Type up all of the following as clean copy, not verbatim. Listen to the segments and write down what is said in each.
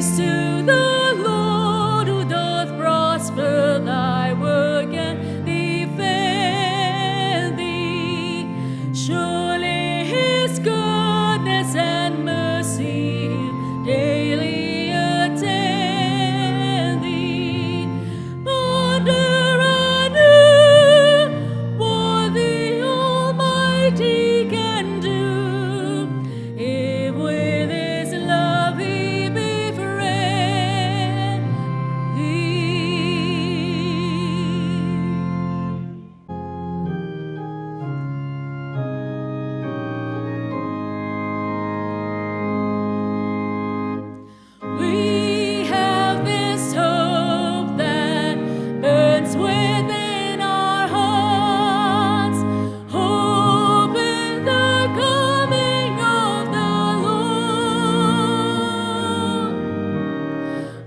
Praise to the Lord who doth prosper thy work and defend thee. Surely his goodness and mercy daily attend thee. Ponder anew what the Almighty can do, if with his love he befriend thee. We have this hope that burns within our hearts, hope in the coming of the Lord.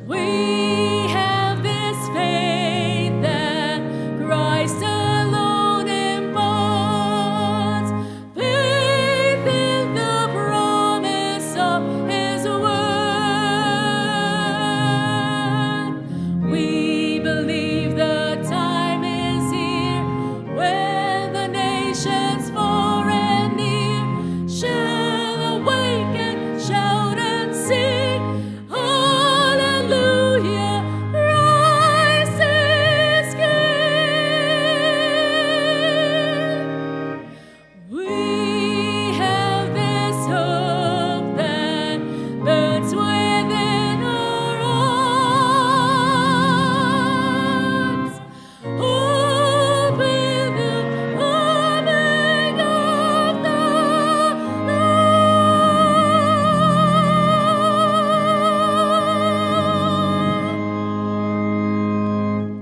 We have this faith that Christ alone imparts, faith in the promise of his word. We believe the time is here when the nations far and near shall awake and shout and sing, Hallelujah, Christ is King. We have this hope that burns within our hearts, hope in the coming of the Lord.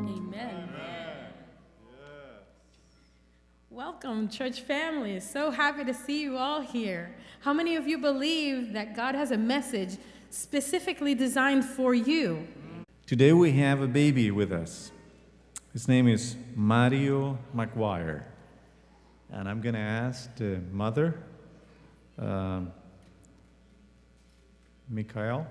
Amen. Welcome, church family. So happy to see you all here. How many of you believe that God has a message specifically designed for you? Today we have a baby with us. His name is Mario McGuire. And I'm going to ask the mother, Mikhail,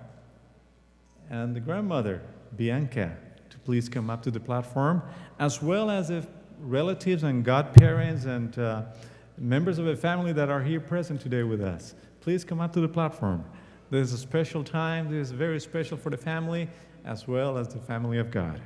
and the grandmother, Bianca, to please come up to the platform, as well as the relatives and godparents and members of the family that are here present today with us. Please come up to the platform. This is a special time. This is very special for the family as well as the family of God.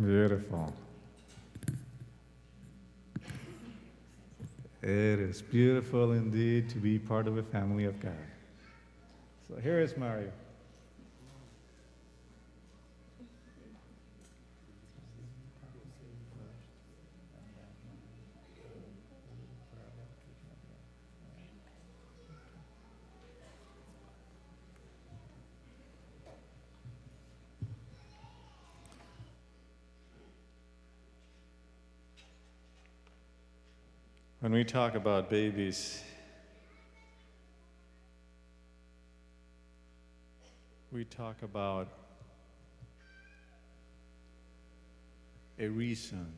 Beautiful. It is beautiful indeed to be part of a family of God. So here is Mario. When we talk about babies, we talk about a reason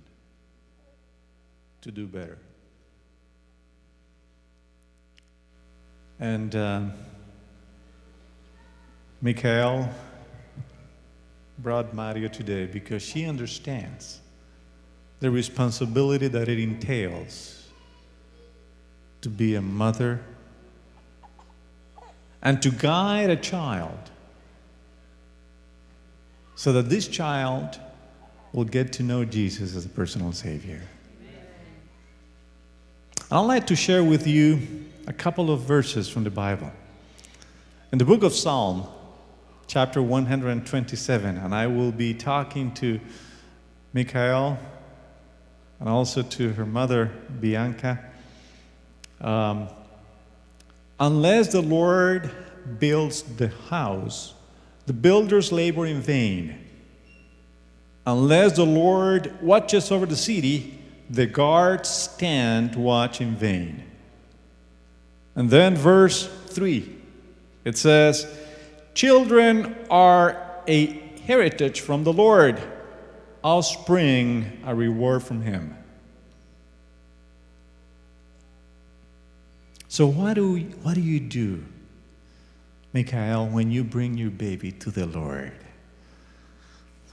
to do better. And Mikhail brought Mario today because she understands the responsibility that it entails to be a mother and to guide a child so that this child will get to know Jesus as a personal Savior. I'd like to share with you a couple of verses from the Bible. In the book of Psalm, chapter 127, and I will be talking to Mikhail and also to her mother, Bianca. Unless the Lord builds the house, the builders labor in vain. Unless the Lord watches over the city, the guards stand watch in vain. And then verse 3, it says, children are a heritage from the Lord, offspring a reward from him. So what do you do, Michael, when you bring your baby to the Lord?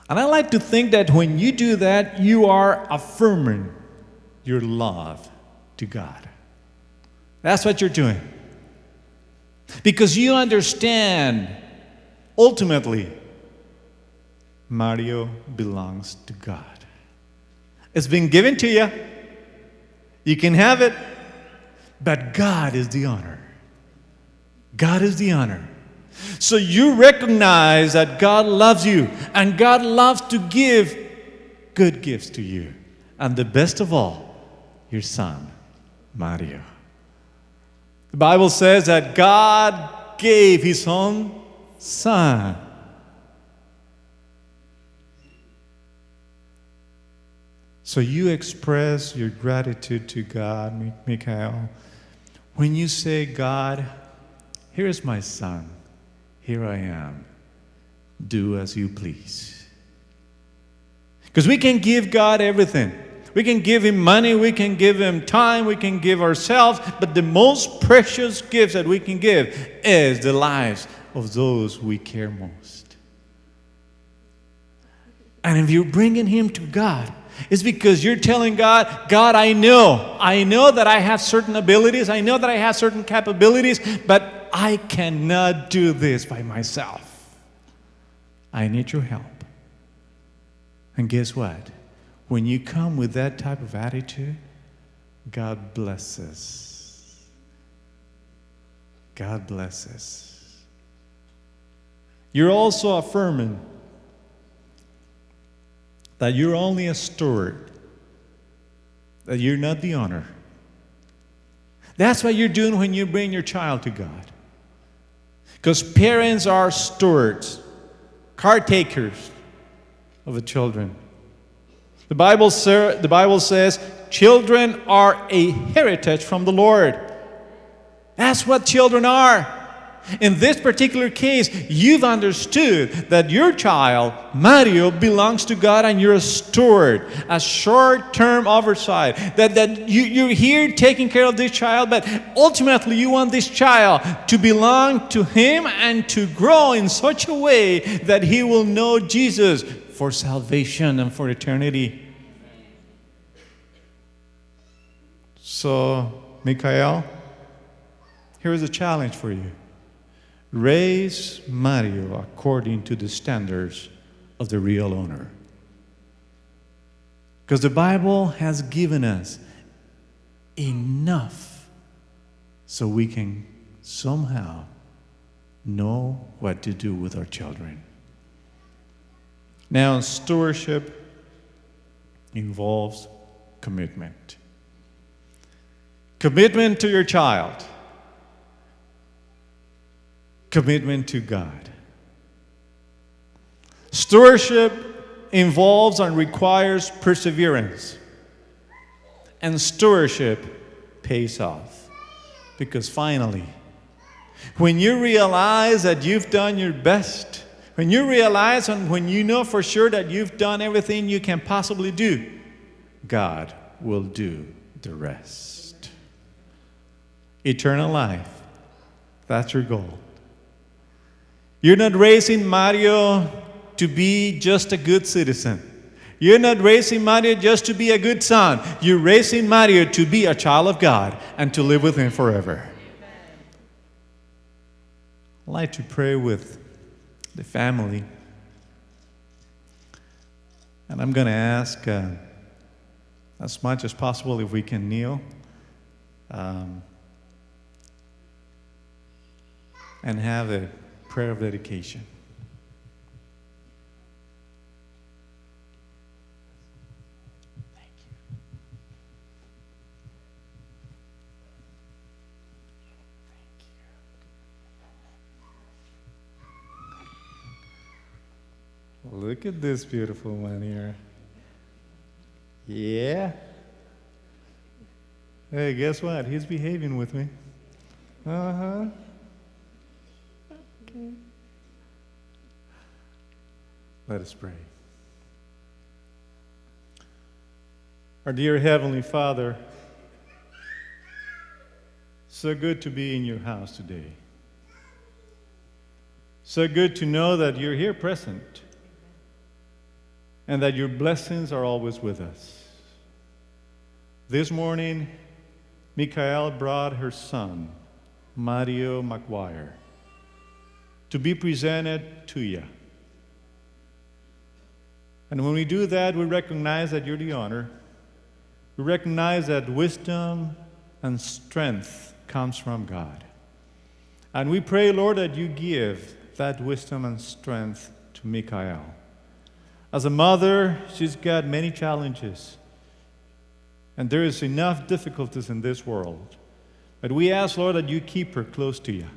And I like to think that when you do that, you are affirming your love to God. That's what you're doing. Because you understand, ultimately, Mario belongs to God. It's been given to you. You can have it, but God is the honor. God is the honor. So you recognize that God loves you, and God loves to give good gifts to you. And the best of all, your son, Mario. The Bible says that God gave his own son. So you express your gratitude to God, Michael, when you say, God, here is my son. Here I am. Do as you please. Because we can give God everything. We can give him money, we can give him time, we can give ourselves, but the most precious gifts that we can give is the lives of those we care most. And if you're bringing him to God, it's because you're telling God, God, I know that I have certain abilities, I know that I have certain capabilities, but I cannot do this by myself. I need your help. And guess what? When you come with that type of attitude, God blesses. God blesses. You're also affirming that you're only a steward, that you're not the owner. That's what you're doing when you bring your child to God. Because parents are stewards, caretakers of the children. The Bible says, children are a heritage from the Lord. That's what children are. In this particular case, you've understood that your child, Mario, belongs to God and you're a steward, a short-term oversight. That you're here taking care of this child, but ultimately you want this child to belong to him and to grow in such a way that he will know Jesus for salvation and for eternity. So, Michael, here is a challenge for you. Raise Mario according to the standards of the real owner. Because the Bible has given us enough so we can somehow know what to do with our children. Now, stewardship involves commitment. Commitment to your child. Commitment to God. Stewardship involves and requires perseverance. And stewardship pays off. Because finally, when you realize that you've done your best, when you realize and when you know for sure that you've done everything you can possibly do, God will do the rest. Eternal life, that's your goal. You're not raising Mario to be just a good citizen. You're not raising Mario just to be a good son. You're raising Mario to be a child of God and to live with him forever. I'd like to pray with the family. And I'm going to ask, as much as possible, if we can kneel. And have a prayer of dedication. Thank you. Thank you. Look at this beautiful one here. Yeah. Hey, guess what? He's behaving with me. Uh-huh. Okay. Let us pray. Our dear Heavenly Father, so good to be in your house today. So good to know that you're here present and that your blessings are always with us. This morning, Michael brought her son, Mario McGuire, to be presented to you. And when we do that, we recognize that you're the honor. We recognize that wisdom and strength comes from God. And we pray, Lord, that you give that wisdom and strength to Michael. As a mother, she's got many challenges. And there is enough difficulties in this world. But we ask, Lord, that you keep her close to you.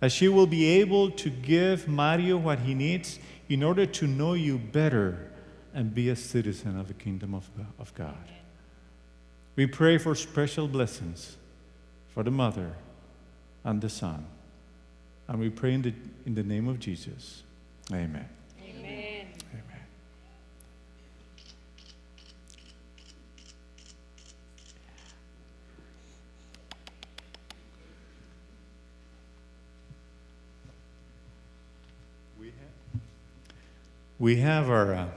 That she will be able to give Mario what he needs in order to know you better and be a citizen of the kingdom of God. We pray for special blessings for the mother and the son. And we pray in the name of Jesus. Amen. Amen. Amen. We have our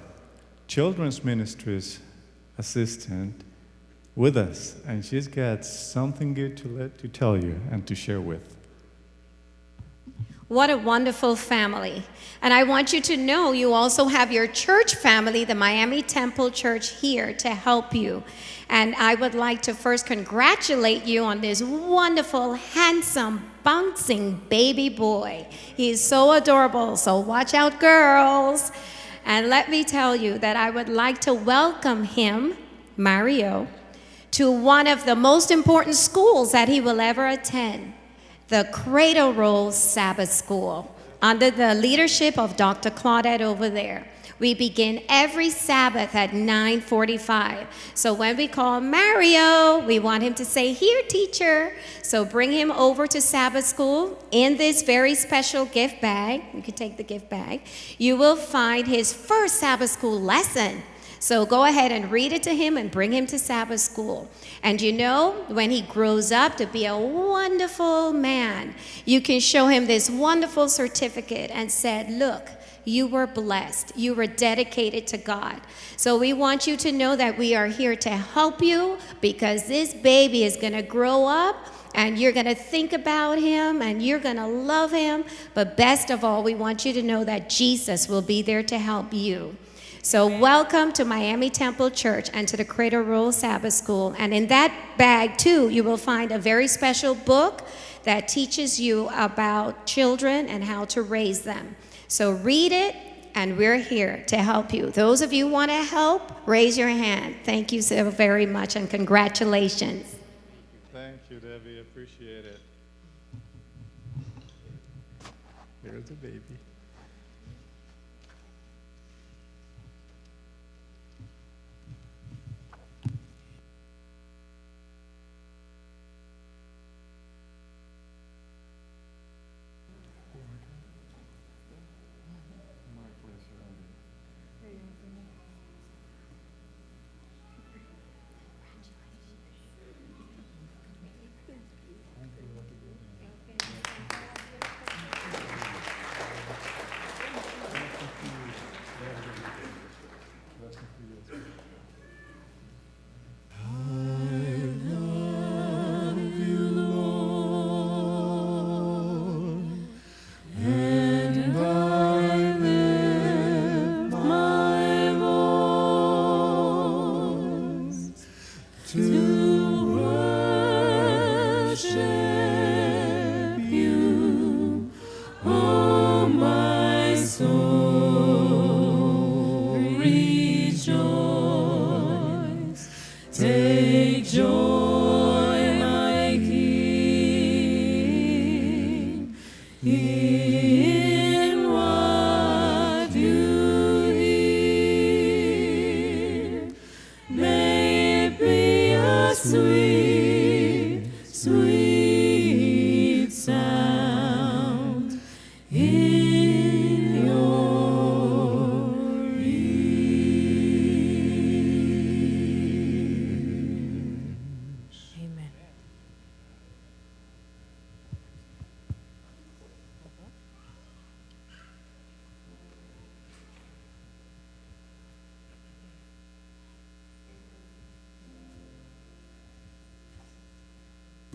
children's ministries assistant with us, and she's got something good to tell you and to share with. What a wonderful family. And I want you to know you also have your church family, the Miami Temple Church, here to help you. And I would like to first congratulate you on this wonderful, handsome, bouncing baby boy. He's so adorable, so watch out, girls. And let me tell you that I would like to welcome him, Mario, to one of the most important schools that he will ever attend, the Cradle Roll Sabbath School, under the leadership of Dr. Claudette over there. We begin every Sabbath at 9:45. So when we call Mario, we want him to say, "Here, teacher." So bring him over to Sabbath school in this very special gift bag. You can take the gift bag. You will find his first Sabbath school lesson. So go ahead and read it to him and bring him to Sabbath school. And you know, when he grows up to be a wonderful man, you can show him this wonderful certificate and said, "Look, you were blessed. You were dedicated to God." So we want you to know that we are here to help you, because this baby is going to grow up and you're going to think about him and you're going to love him. But best of all, we want you to know that Jesus will be there to help you. So welcome to Miami Temple Church and to the Cradle Roll Sabbath School. And in that bag, too, you will find a very special book that teaches you about children and how to raise them. So read it, and we're here to help you. Those of you who want to help, raise your hand. Thank you so very much, and congratulations. Thank you, Debbie. Appreciate it. Here's the baby.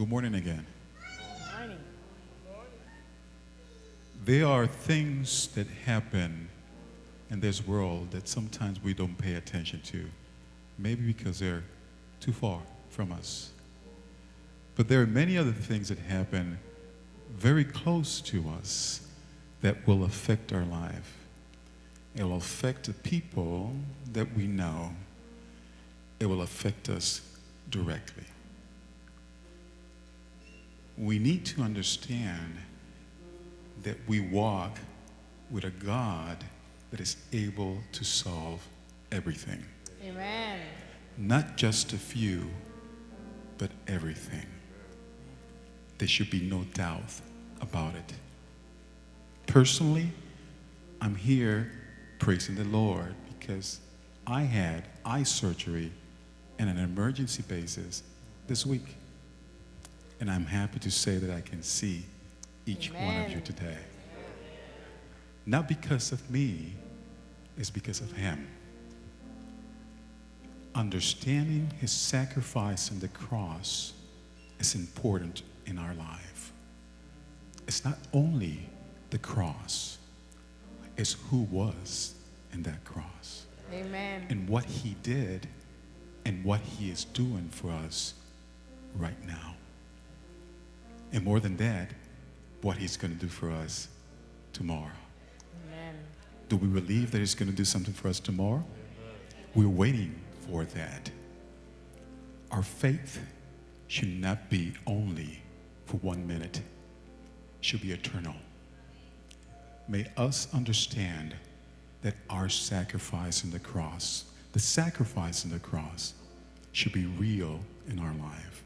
Good morning again. There are things that happen in this world that sometimes we don't pay attention to, maybe because they're too far from us. But there are many other things that happen very close to us that will affect our life. It will affect the people that we know. It will affect us directly. We need to understand that we walk with a God that is able to solve everything. Amen. Not just a few, but everything. There should be no doubt about it. Personally, I'm here praising the Lord because I had eye surgery on an emergency basis this week. And I'm happy to say that I can see each one of you today. Not because of me, it's because of him. Understanding his sacrifice on the cross is important in our life. It's not only the cross, it's who was in that cross. Amen. And what he did and what he is doing for us right now. And more than that, what he's going to do for us tomorrow. Amen. Do we believe that he's going to do something for us tomorrow? We're waiting for that. Our faith should not be only for 1 minute. It should be eternal. May us understand that our sacrifice on the cross, the sacrifice on the cross, should be real in our life.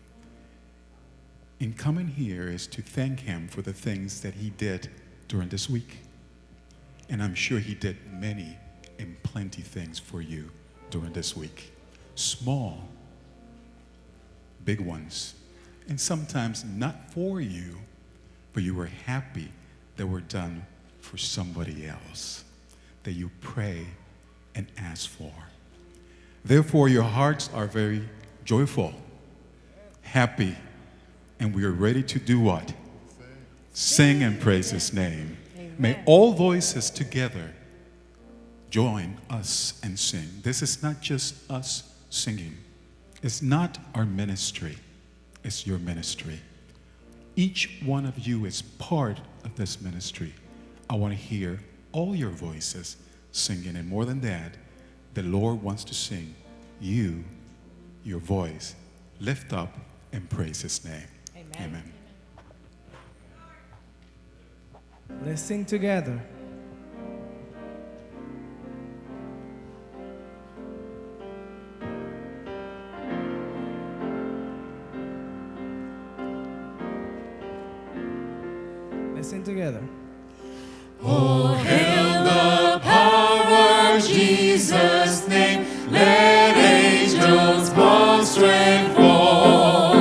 In coming here is to thank him for the things that he did during this week. And I'm sure he did many and plenty things for you during this week. Small, big ones. And sometimes not for you, but you were happy they were done for somebody else that you pray and ask for. Therefore, your hearts are very joyful, happy, and we are ready to do what? Sing and praise his name. Amen. May all voices together join us and sing. This is not just us singing. It's not our ministry. It's your ministry. Each one of you is part of this ministry. I want to hear all your voices singing. And more than that, the Lord wants to sing you, your voice. Lift up and praise his name. Amen. Amen. Let's sing together. Let's sing together. Oh, hail the power of Jesus' name. Let angels prostrate fall.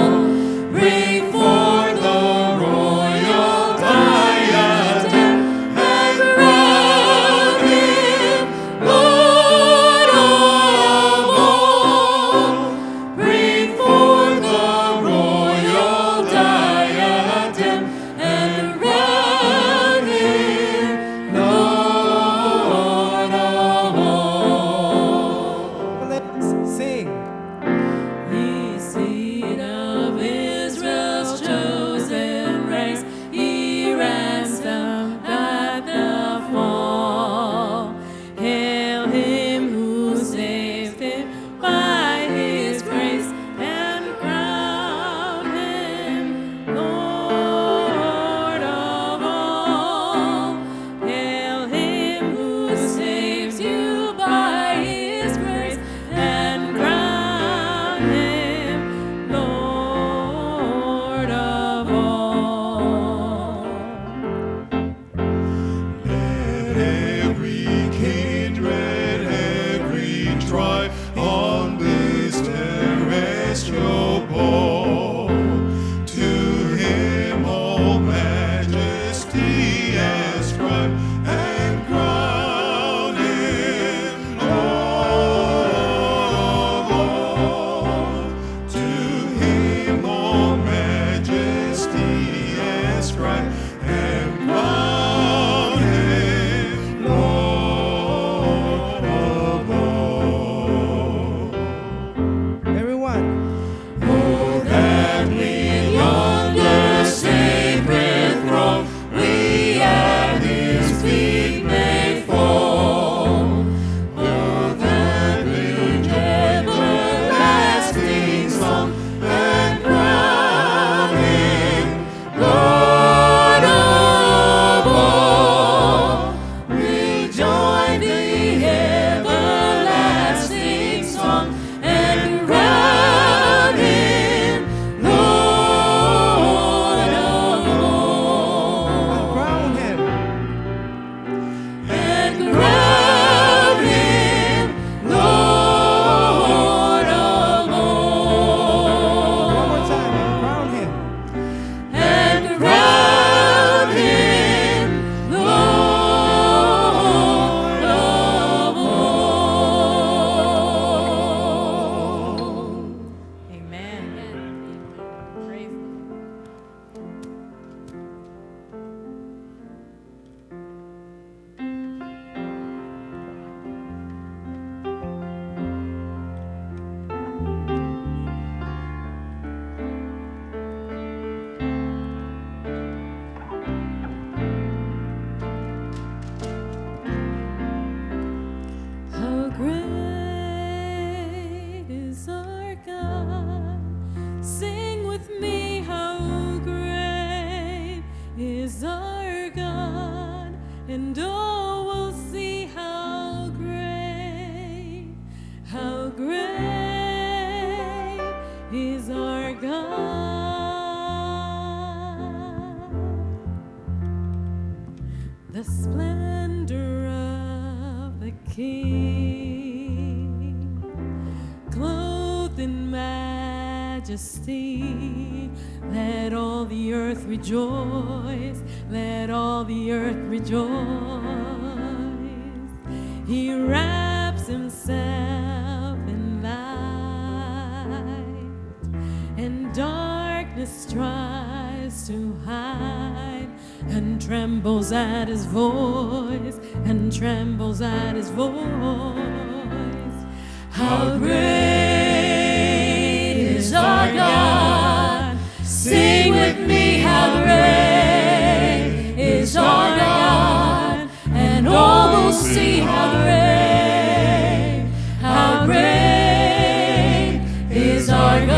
Bring forth the royal diadem and crown him Lord of all. Bring forth the royal diadem and crown him Lord of all. Let's sing. Ye seed of Israel's chosen race, ye ransomed at the fall. Hail him who saved him by his grace, and crown him Lord of all. Hail him who saves you by his grace, and crown him Lord of all. Let every kindred, every tribe on this terrestrial ball, to him all majesty ascribe, and crown him Lord of all. To him all majesty crown him Lord of all. One more time. Crown him. And crown him Lord of all. Amen. Praise the Lord. How great is our God. Sing with me, how great is our God. And all will see how great is our God. The splendor of the King, clothed in majesty. Let all the earth rejoice. Let all the earth rejoice. He wraps himself in light, and darkness tries to hide, and trembles at his voice, and trembles at his voice. How great is our God. Sing with me, how great is our God. And all will see how great is our God.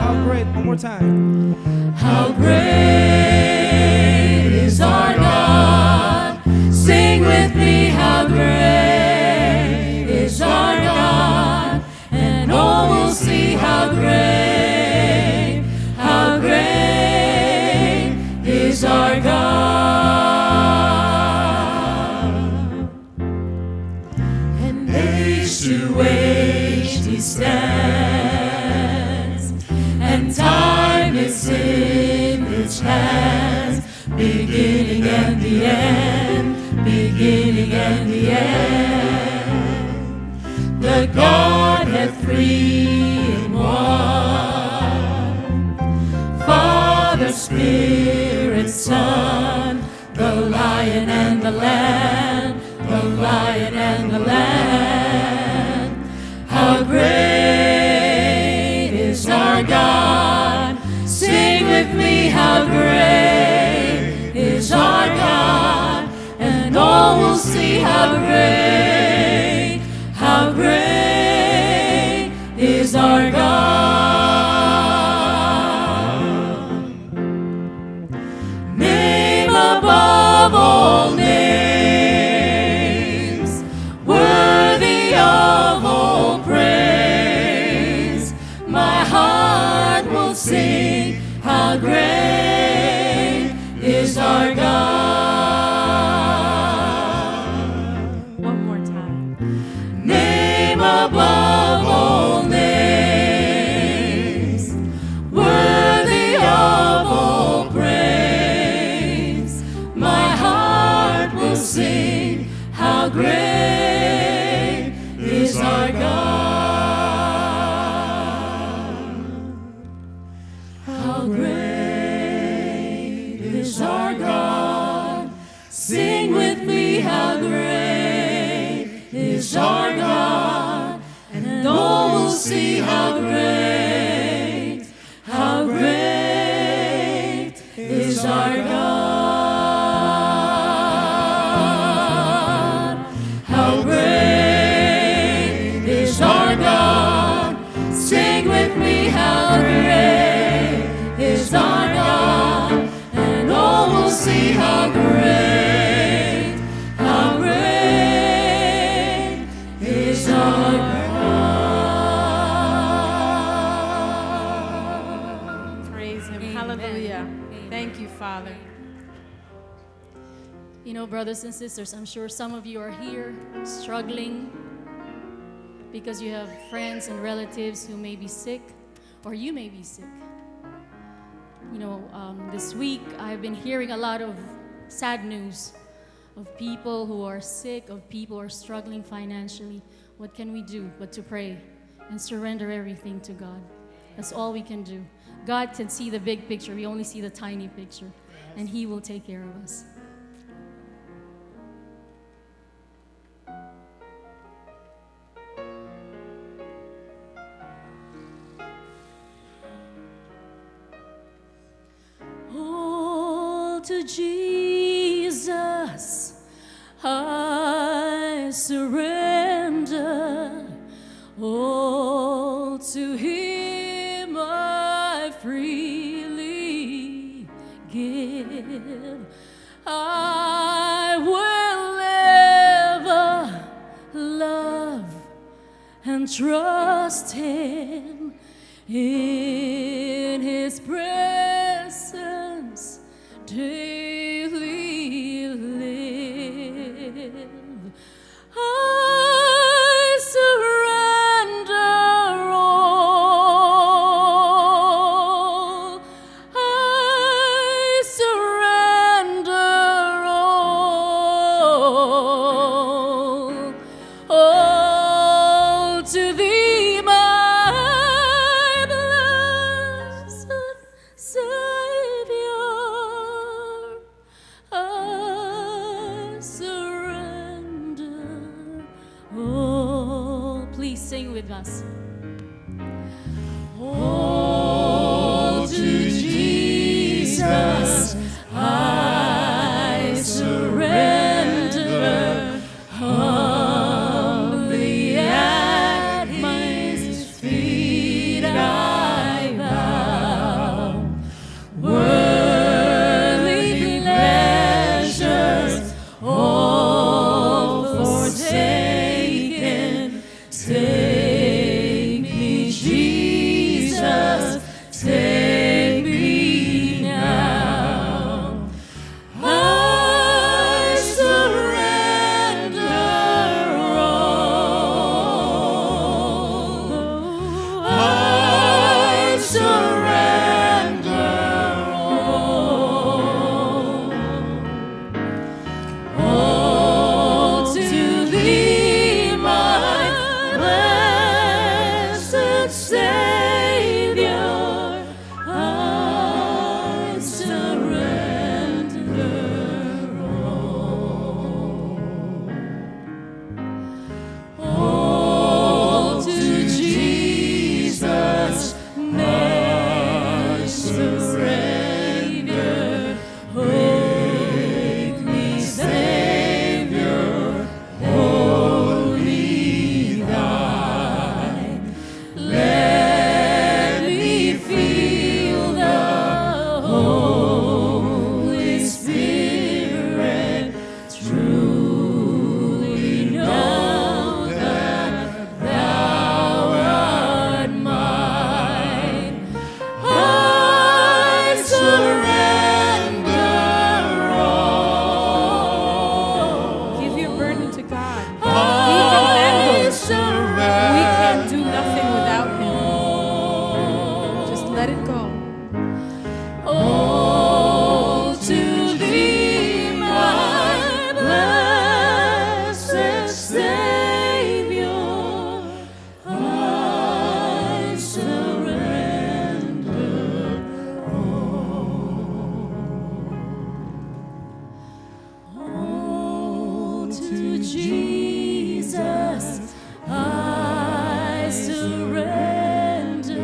How great. One more time. How great is our God. Sing with me, how great is our God. And all will see how great is our God. And age to age he stands, and time is in his hands, beginning and the end, beginning and the end. The Godhead three in one, Father, Spirit, Son, the Lion and the Lamb, the Lion and the Lamb. How great is our God. Sing with me, how great is our God. And all will see how great is our God. Name above all names, worthy of all praise. My heart will sing, how great is our God. One more time. Name above all names, worthy of all praise. My heart will sing, how great is our God. How great is our God. Sing with me, how great is our God. And all will see how great is our God. How great is our God. Sing with me, how great is our God. And all will see how great is our God. Praise him. Hallelujah. Thank you, Father. You know, brothers and sisters, I'm sure some of you are here struggling because you have friends and relatives who may be sick, or you may be sick. You know, this week I've been hearing a lot of sad news of people who are sick, of people who are struggling financially. What can we do but to pray and surrender everything to God? That's all we can do. God can see the big picture. We only see the tiny picture, and He will take care of us. All to Jesus I surrender. All to Him I freely give. I will ever love and trust Him, in His presence daily live. I surrender all. I surrender all to Thee, my blessed Savior. I surrender all. Please sing with us. All to Jesus I surrender. Humbly at His feet I bow. Worldly pleasures all forsaken. Take me, Jesus, take me now. I surrender all. I surrender all to Thee, my blessed Savior. I surrender all to Jesus, my Savior. Make me Savior, wholly Thine. Let me feel the Holy Spirit. Truly know that Thou art mine. I surrender all. Give your burden to God. He I can handle it. surrender. We can do nothing without Him. Just let it go. All to Thee, my blessed Savior, I surrender all to Jesus. I surrender.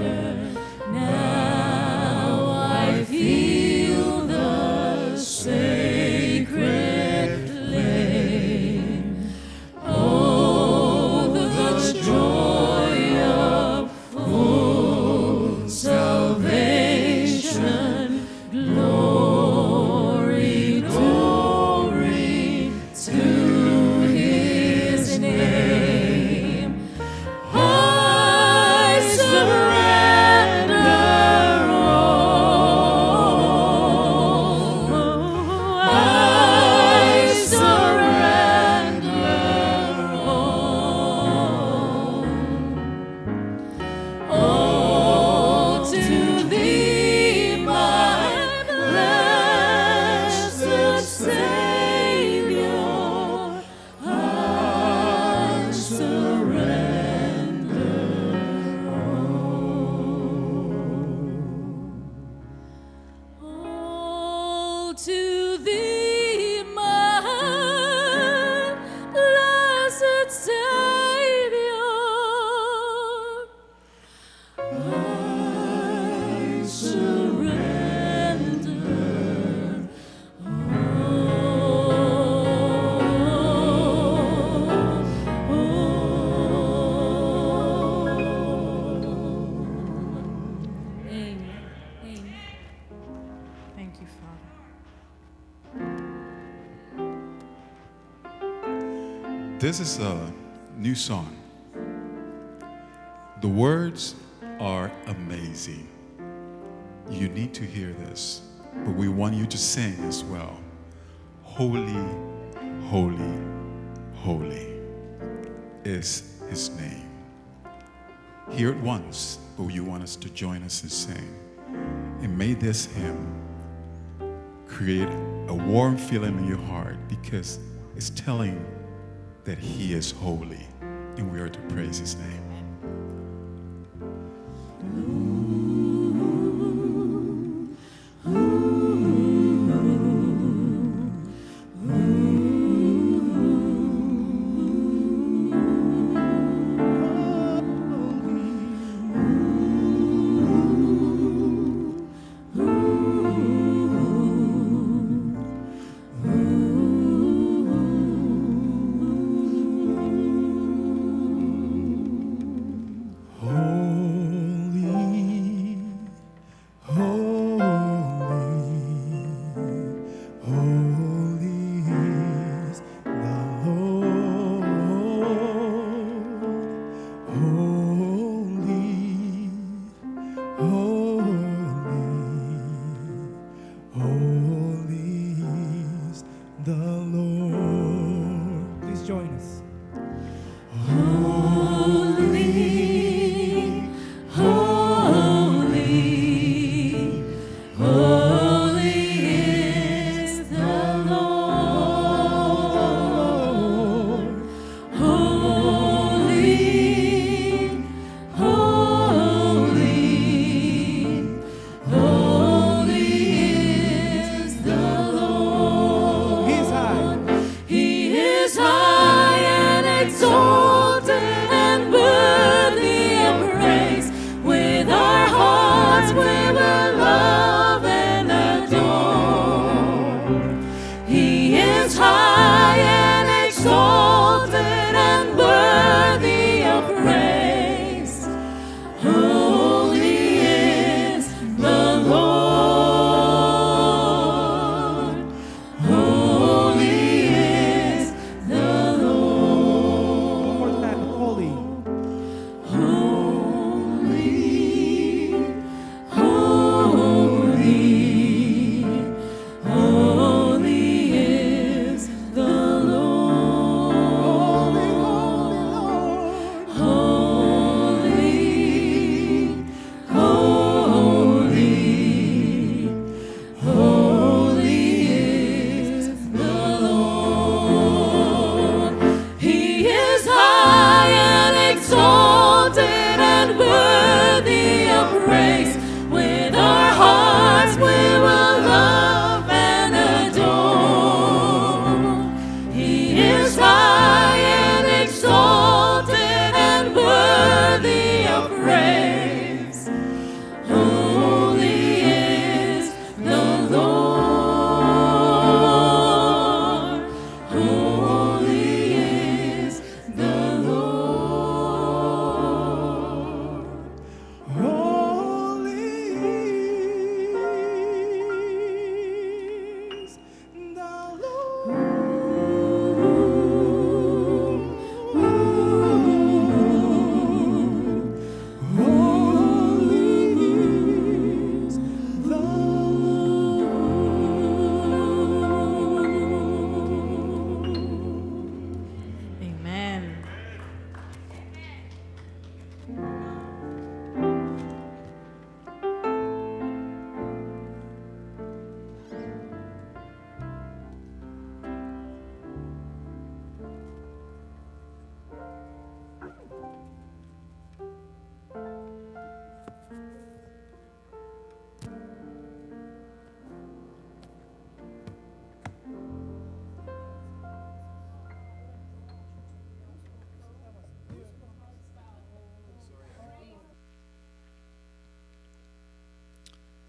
Now I feel the sacred flame. Oh, the joy of full salvation. Glory, glory to His This is a new song. The words are amazing. You need to hear this, but we want you to sing as well. Holy, holy, holy is his name. Hear it once, but you want us to join us and sing. And may this hymn create a warm feeling in your heart, because it's telling that he is holy and we are to praise his name.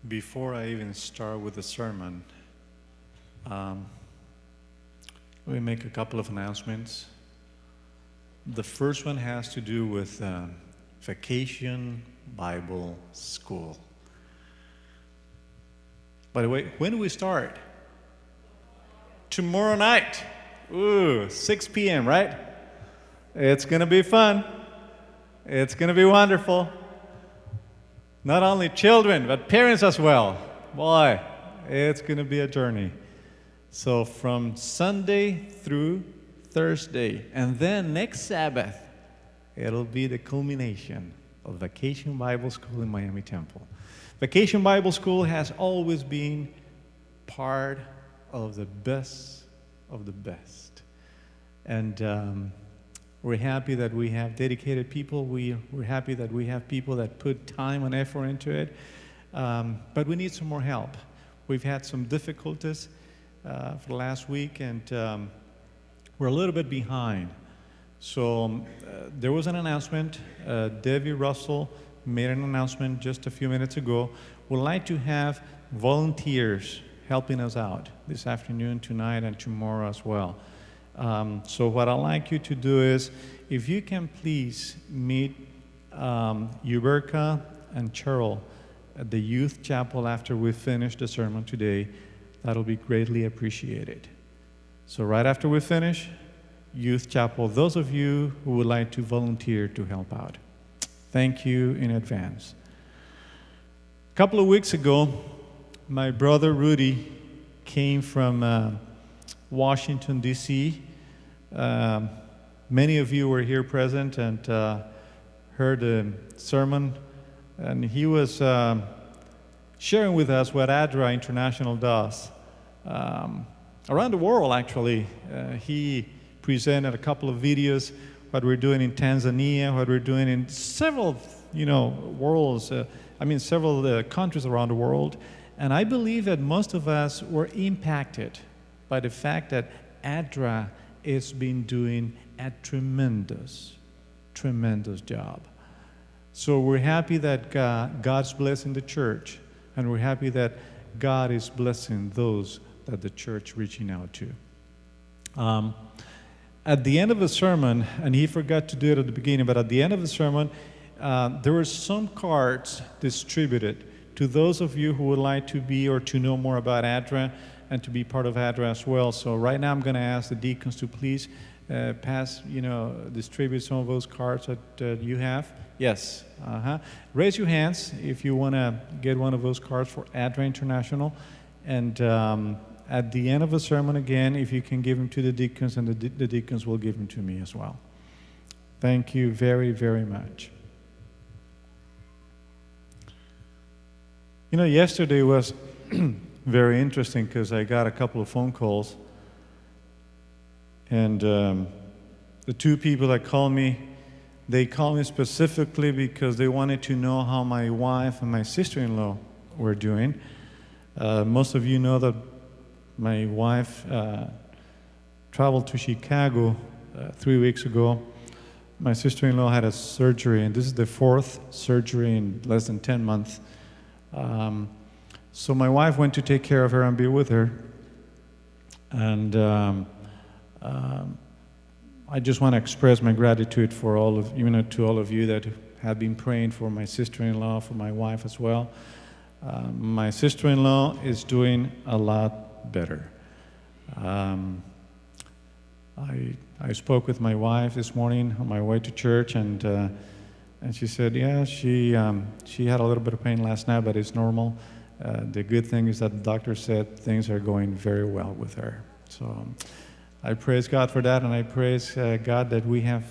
Before I even start with the sermon, let me make a couple of announcements. The first one has to do with Vacation Bible School. By the way, when do we start? Tomorrow night. Ooh, 6 p.m., right? It's going to be fun. It's going to be wonderful. Not only children, but parents as well. Boy, it's going to be a journey. So from Sunday through Thursday, and then next Sabbath, it'll be the culmination of Vacation Bible School in Miami Temple. Vacation Bible School has always been part of the best of the best. And we're happy that we have dedicated people. We're happy that we have people that put time and effort into it. But we need some more help. We've had some difficulties for the last week, and we're a little bit behind. So there was an announcement. Debbie Russell made an announcement just a few minutes ago. We'd like to have volunteers helping us out this afternoon, tonight, and tomorrow as well. So what I'd like you to do is, if you can please meet Uberka and Cheryl at the youth chapel after we finish the sermon today, that'll be greatly appreciated. So right after we finish, youth chapel, those of you who would like to volunteer to help out, thank you in advance. A couple of weeks ago, my brother Rudy came from Washington, D.C. Many of you were here present and heard the sermon, and he was sharing with us what ADRA International does. Around the world, actually. He presented a couple of videos, what we're doing in Tanzania, what we're doing in several, several countries around the world. And I believe that most of us were impacted by the fact that ADRA has been doing a tremendous job. So we're happy that God's blessing the church, and we're happy that God is blessing those that the church reaching out to. At the end of the sermon, and he forgot to do it at the beginning, but at the end of the sermon, there were some cards distributed to those of you who would like to be or to know more about ADRA and to be part of ADRA as well. So right now I'm going to ask the deacons to please distribute some of those cards that you have. Yes. Raise your hands if you want to get one of those cards for ADRA International. And at the end of the sermon, again, if you can give them to the deacons, and the deacons will give them to me as well. Thank you very, very much. Yesterday was very interesting because I got a couple of phone calls. And the two people that called me, they called me specifically because they wanted to know how my wife and my sister-in-law were doing. Most of you know that my wife traveled to Chicago 3 weeks ago. My sister-in-law had a surgery, and this is the fourth surgery in less than 10 months. So my wife went to take care of her and be with her. And I just want to express my gratitude for to all of you that have been praying for my sister-in-law, for my wife as well. My sister-in-law is doing a lot better. I spoke with my wife this morning on my way to church, and she said, yeah, she had a little bit of pain last night, but it's normal. The good thing is that the doctor said things are going very well with her. So I praise God for that, and I praise God that we have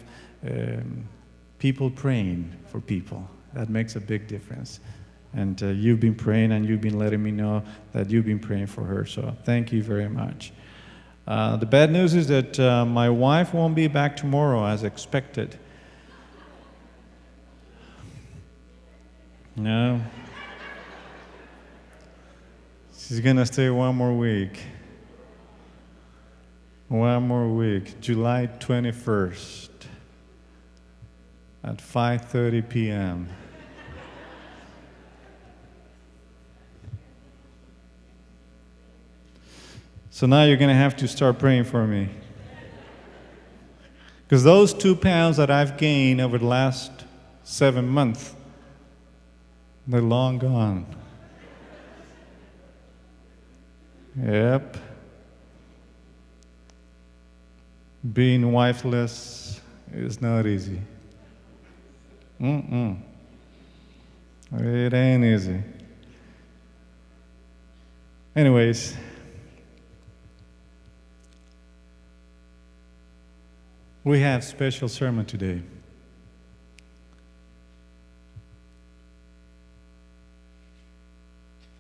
people praying for people. That makes a big difference. And you've been praying, and you've been letting me know that you've been praying for her. So thank you very much. The bad news is that my wife won't be back tomorrow as expected. No. She's going to stay one more week. One more week, July 21st at 5:30 p.m. So now you're going to have to start praying for me. Because those 2 pounds that I've gained over the last 7 months, they're long gone. Yep. Being wifeless It's not easy. It ain't easy. Anyways, we have special sermon today.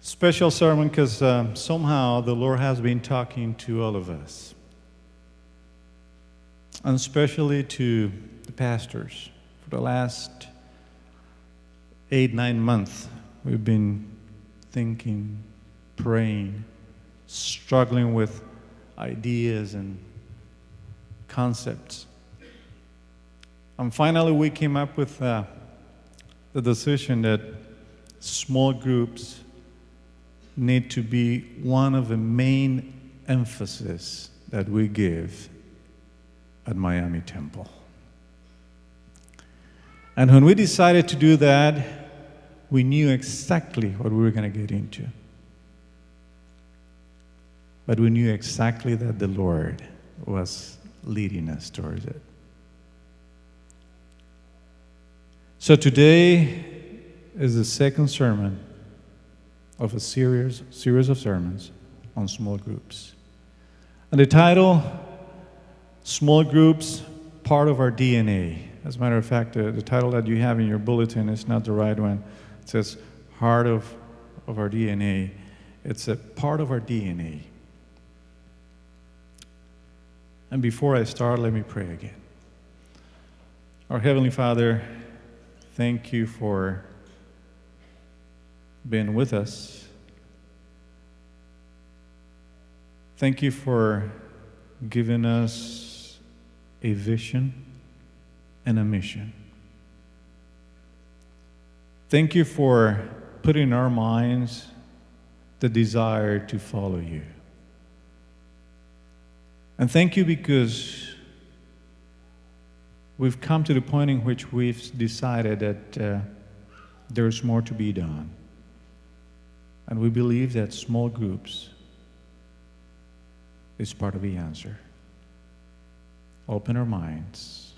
Special sermon because somehow the Lord has been talking to all of us, and especially to the pastors. For the last 8-9 months, we've been thinking, praying, struggling with ideas and concepts. And finally, we came up with the decision that small groups need to be one of the main emphasis that we give at Miami Temple. And when we decided to do that, we knew exactly what we were going to get into. But we knew exactly that the Lord was leading us towards it. So today is the second sermon of a series of sermons on small groups. And the title, Small Groups, Part of Our DNA. As a matter of fact, the title that you have in your bulletin is not the right one. It says, Heart of our DNA. It's a part of our DNA. And before I start, let me pray again. Our Heavenly Father, thank you for being with us. Thank you for giving us a vision and a mission. Thank you for putting in our minds the desire to follow you. And thank you because we've come to the point in which we've decided that there's more to be done. And we believe that small groups is part of the answer. Open our minds,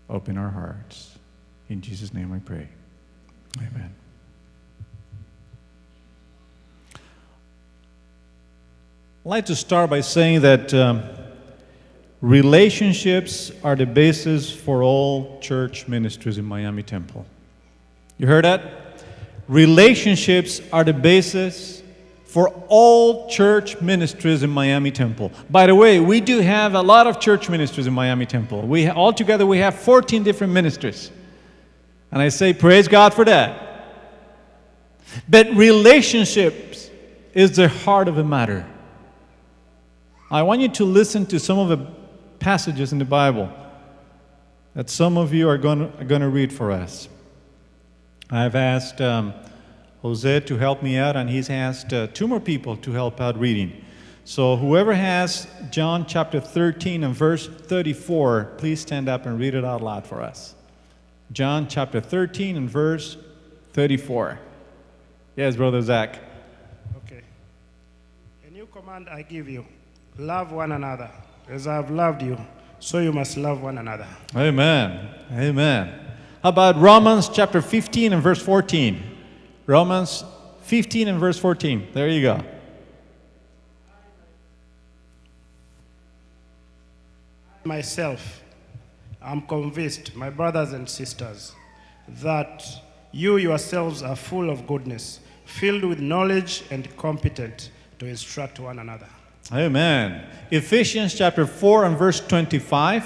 open our hearts. In Jesus' name I pray. Amen. I'd like to start by saying that relationships are the basis for all church ministries in Miami Temple. You heard that? Relationships are the basis for all church ministries in Miami Temple. By the way, we do have a lot of church ministries in Miami Temple. Altogether, we have 14 different ministries. And I say, praise God for that. But relationships is the heart of the matter. I want you to listen to some of the passages in the Bible that some of you are going to read for us. I've asked Jose to help me out, and he's asked 2 more people to help out reading. So whoever has John chapter 13 and verse 34, please stand up and read it out loud for us. John chapter 13 and verse 34. Yes, Brother Zach. Okay. A new command I give you. Love one another. As I have loved you, so you must love one another. Amen. Amen. How about Romans chapter 15 and verse 14? Romans 15 and verse 14. There you go. Myself, I'm convinced, my brothers and sisters, that you yourselves are full of goodness, filled with knowledge and competent to instruct one another. Amen. Ephesians chapter 4 and verse 25.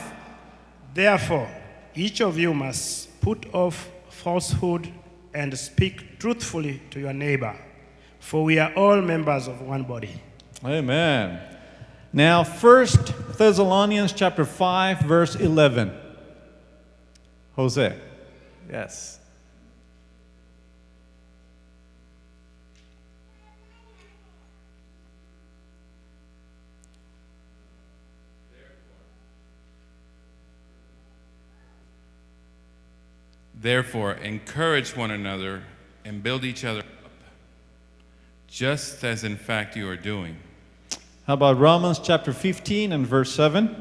Therefore, each of you must put off falsehood and speak truthfully to your neighbor, for we are all members of one body. Amen. Now, 1 Thessalonians chapter 5, verse 11. Jose. Yes. Therefore, encourage one another and build each other up, just as in fact you are doing. How about Romans chapter 15 and verse 7?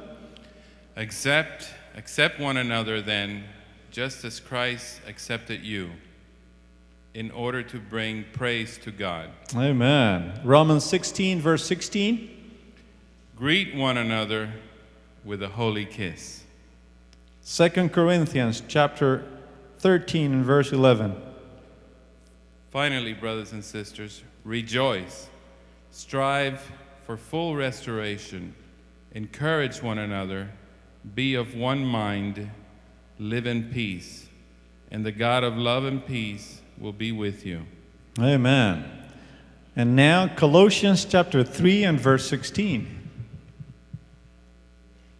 Accept accept one another then, just as Christ accepted you, in order to bring praise to God. Amen. Romans 16, verse 16. Greet one another with a holy kiss. 2 Corinthians chapter 13 and verse 11. Finally, brothers and sisters, rejoice. Strive for full restoration. Encourage one another. Be of one mind. Live in peace. And the God of love and peace will be with you. Amen. And now Colossians chapter 3 and verse 16.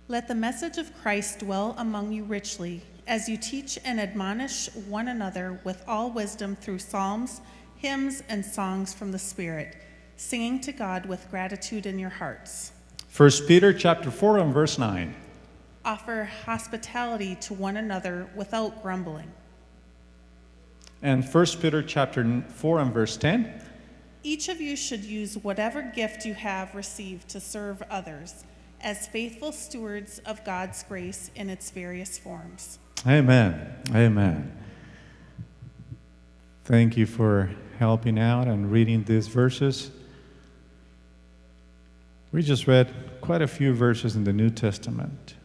Let the message of Christ dwell among you richly, as you teach and admonish one another with all wisdom through psalms, hymns, and songs from the Spirit, singing to God with gratitude in your hearts. 1 Peter chapter 4 and verse 9. Offer hospitality to one another without grumbling. And 1 Peter chapter 4 and verse 10. Each of you should use whatever gift you have received to serve others, as faithful stewards of God's grace in its various forms. Amen. Amen. Thank you for helping out and reading these verses. We just read quite a few verses in the New Testament.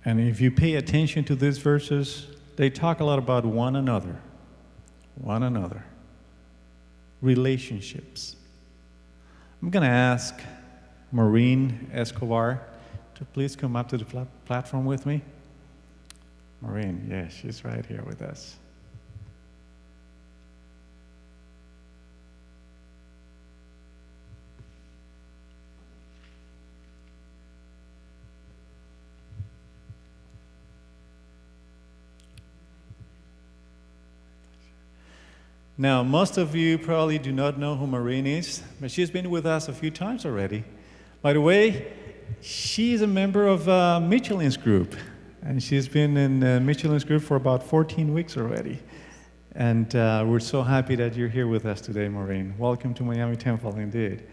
And if you pay attention to these verses, they talk a lot about one another. One another. Relationships. I'm going to ask Maureen Escobar to please come up to the platform with me. Maureen, yes, she's right here with us. Now, most of you probably do not know who Maureen is, but she's been with us a few times already. By the way, she's a member of Michelin's group, and she's been in Michelin's group for about 14 weeks already. And we're so happy that you're here with us today, Maureen. Welcome to Miami Temple, indeed.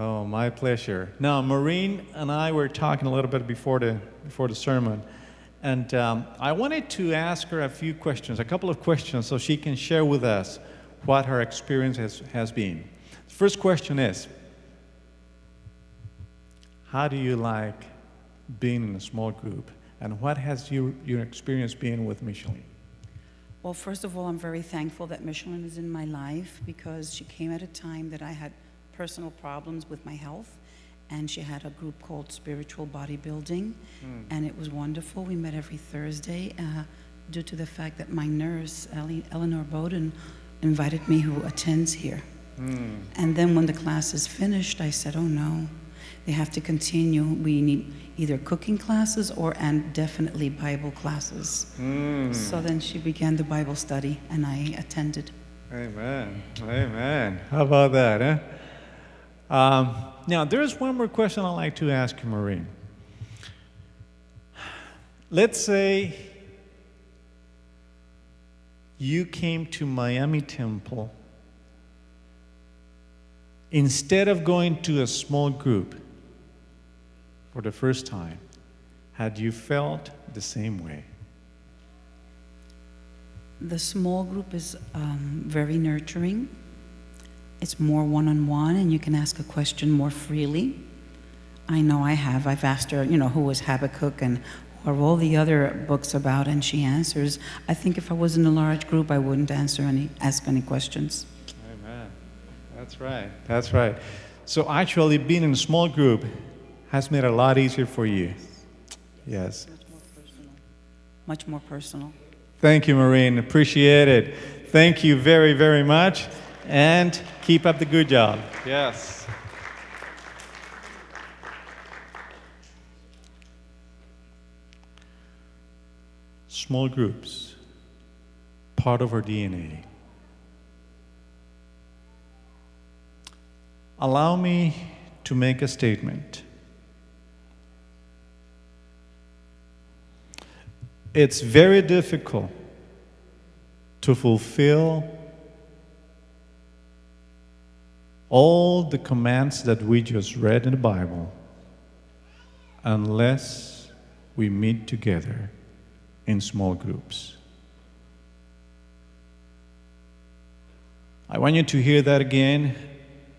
Oh, my pleasure. Now, Maureen and I were talking a little bit before the sermon. And I wanted to ask her a couple of questions, so she can share with us what her experience has been. The first question is, how do you like being in a small group? And what has your experience been with Michelin? Well, first of all, I'm very thankful that Michelin is in my life, because she came at a time that I had personal problems with my health. And she had a group called Spiritual Bodybuilding, and it was wonderful. We met every Thursday due to the fact that my nurse, Eleanor Bowden, invited me, who attends here. And then when the class is finished, I said, oh no, they have to continue. We need either cooking classes and definitely Bible classes. So then she began the Bible study, and I attended. Amen. Amen. How about that, huh? Now, there's one more question I'd like to ask you, Maureen. Let's say you came to Miami Temple instead of going to a small group for the first time. Had you felt the same way? The small group is very nurturing. It's more one-on-one, and you can ask a question more freely. I know I have. I've asked her, who was Habakkuk and what are all the other books about, and she answers. I think if I was in a large group, I wouldn't ask any questions. Amen. That's right. That's right. So actually, being in a small group has made it a lot easier for you. Yes. Much more personal. Much more personal. Thank you, Maureen. Appreciate it. Thank you very, very much. And keep up the good job. Yes. Small groups, part of our DNA. Allow me to make a statement. It's very difficult to fulfill all the commands that we just read in the Bible unless we meet together in small groups. I want you to hear that again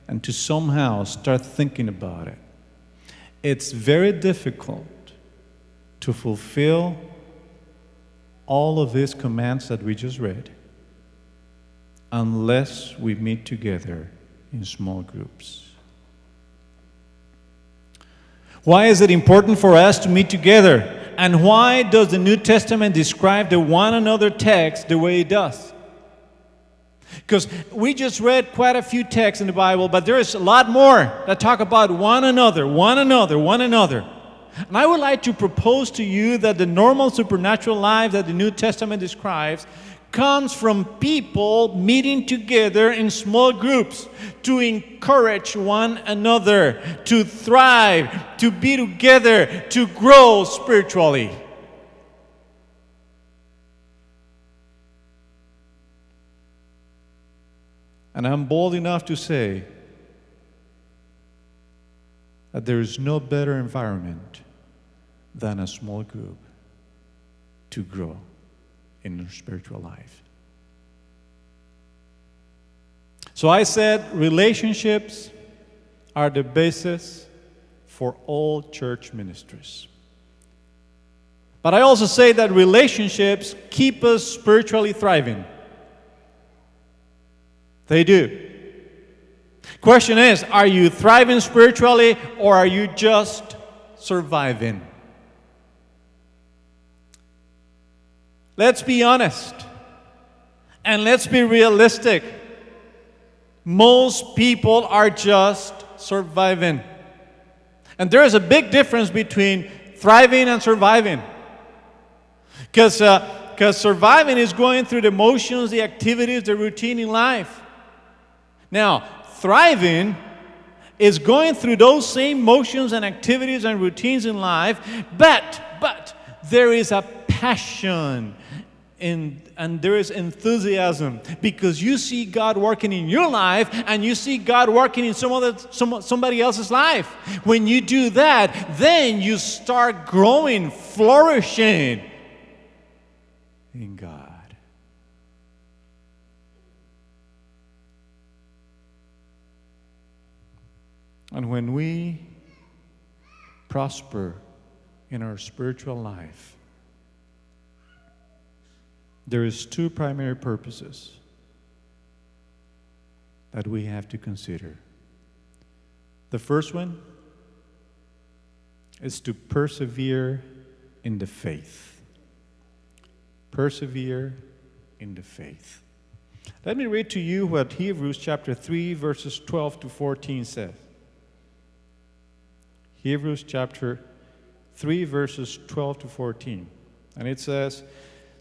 and to somehow start thinking about it. It's very difficult to fulfill all of these commands that we just read unless we meet together in small groups. Why is it important for us to meet together? And why does the New Testament describe the one another text the way it does? Because we just read quite a few texts in the Bible, but there is a lot more that talk about one another, one another, one another. And I would like to propose to you that the normal supernatural life that the New Testament describes comes from people meeting together in small groups to encourage one another, to thrive, to be together, to grow spiritually. And I'm bold enough to say that there is no better environment than a small group to grow in your spiritual life. So I said relationships are the basis for all church ministries. But I also say that relationships keep us spiritually thriving. They do. Question is, are you thriving spiritually or are you just surviving? Let's be honest and let's be realistic. Most people are just surviving. And there is a big difference between thriving and surviving. Because surviving is going through the motions, the activities, the routine in life. Now, thriving is going through those same motions and activities and routines in life, but there is a passion and there is enthusiasm because you see God working in your life and you see God working in somebody else's life. When you do that, then you start growing, flourishing in God. And when we prosper in our spiritual life, there is two primary purposes that we have to consider. The first one is to persevere in the faith. Persevere in the faith. Let me read to you what Hebrews chapter 3 verses 12 to 14 says. Hebrews chapter 3 verses 12 to 14. And it says,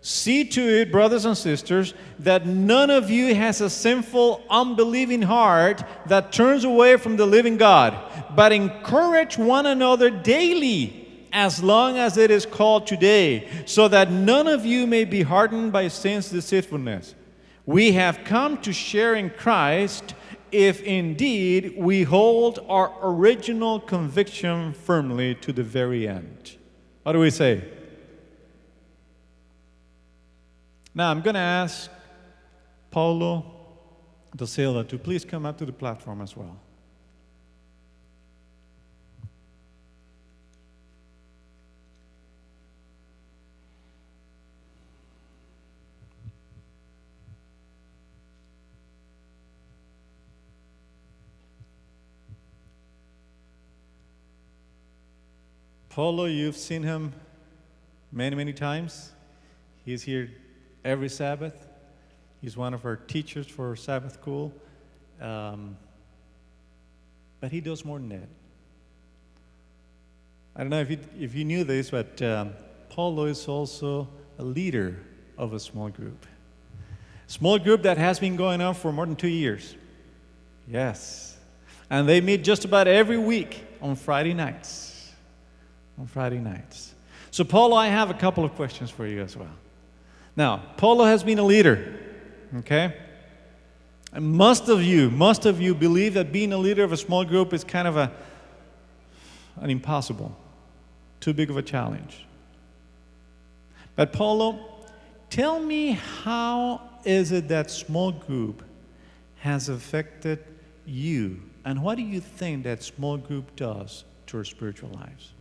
"See to it, brothers and sisters, that none of you has a sinful, unbelieving heart that turns away from the living God, but encourage one another daily, as long as it is called today, so that none of you may be hardened by sin's deceitfulness. We have come to share in Christ, if indeed we hold our original conviction firmly to the very end." What do we say? Now I'm going to ask Paulo da Silva to please come up to the platform as well. Paulo, you've seen him many, many times. He's here every Sabbath. He's one of our teachers for Sabbath school. But he does more than that. I don't know if you knew this, but Paulo is also a leader of a small group. Small group that has been going on for more than 2 years. Yes. And they meet just about every week on Friday nights. So Paulo, I have a couple of questions for you as well. Now, Paulo has been a leader, okay? And most of you believe that being a leader of a small group is kind of an impossible, too big of a challenge. But Paulo, tell me, how is it that small group has affected you? And what do you think that small group does to our spiritual lives?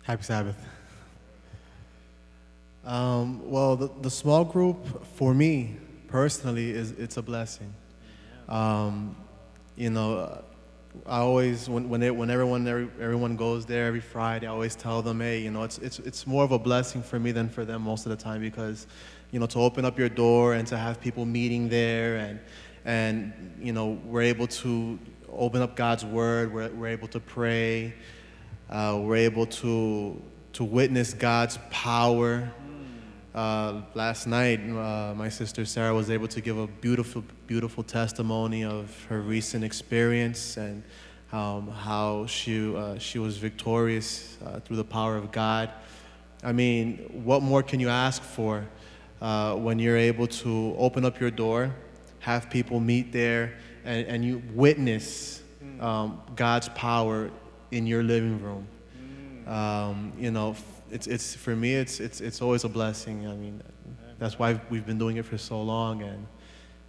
Happy Sabbath. Well, the small group for me personally it's a blessing. You know, I always when everyone goes there every Friday, I always tell them, hey, you know, it's more of a blessing for me than for them most of the time, because, you know, to open up your door and to have people meeting there, and you know, we're able to open up God's word, we're able to pray, we're able to witness God's power. Last night, my sister Sarah was able to give a beautiful testimony of her recent experience, and how she was victorious through the power of God. I mean, what more can you ask for when you're able to open up your door, have people meet there, and you witness God's power in your living room? You know, it's for me, it's always a blessing. I mean, that's why we've been doing it for so long,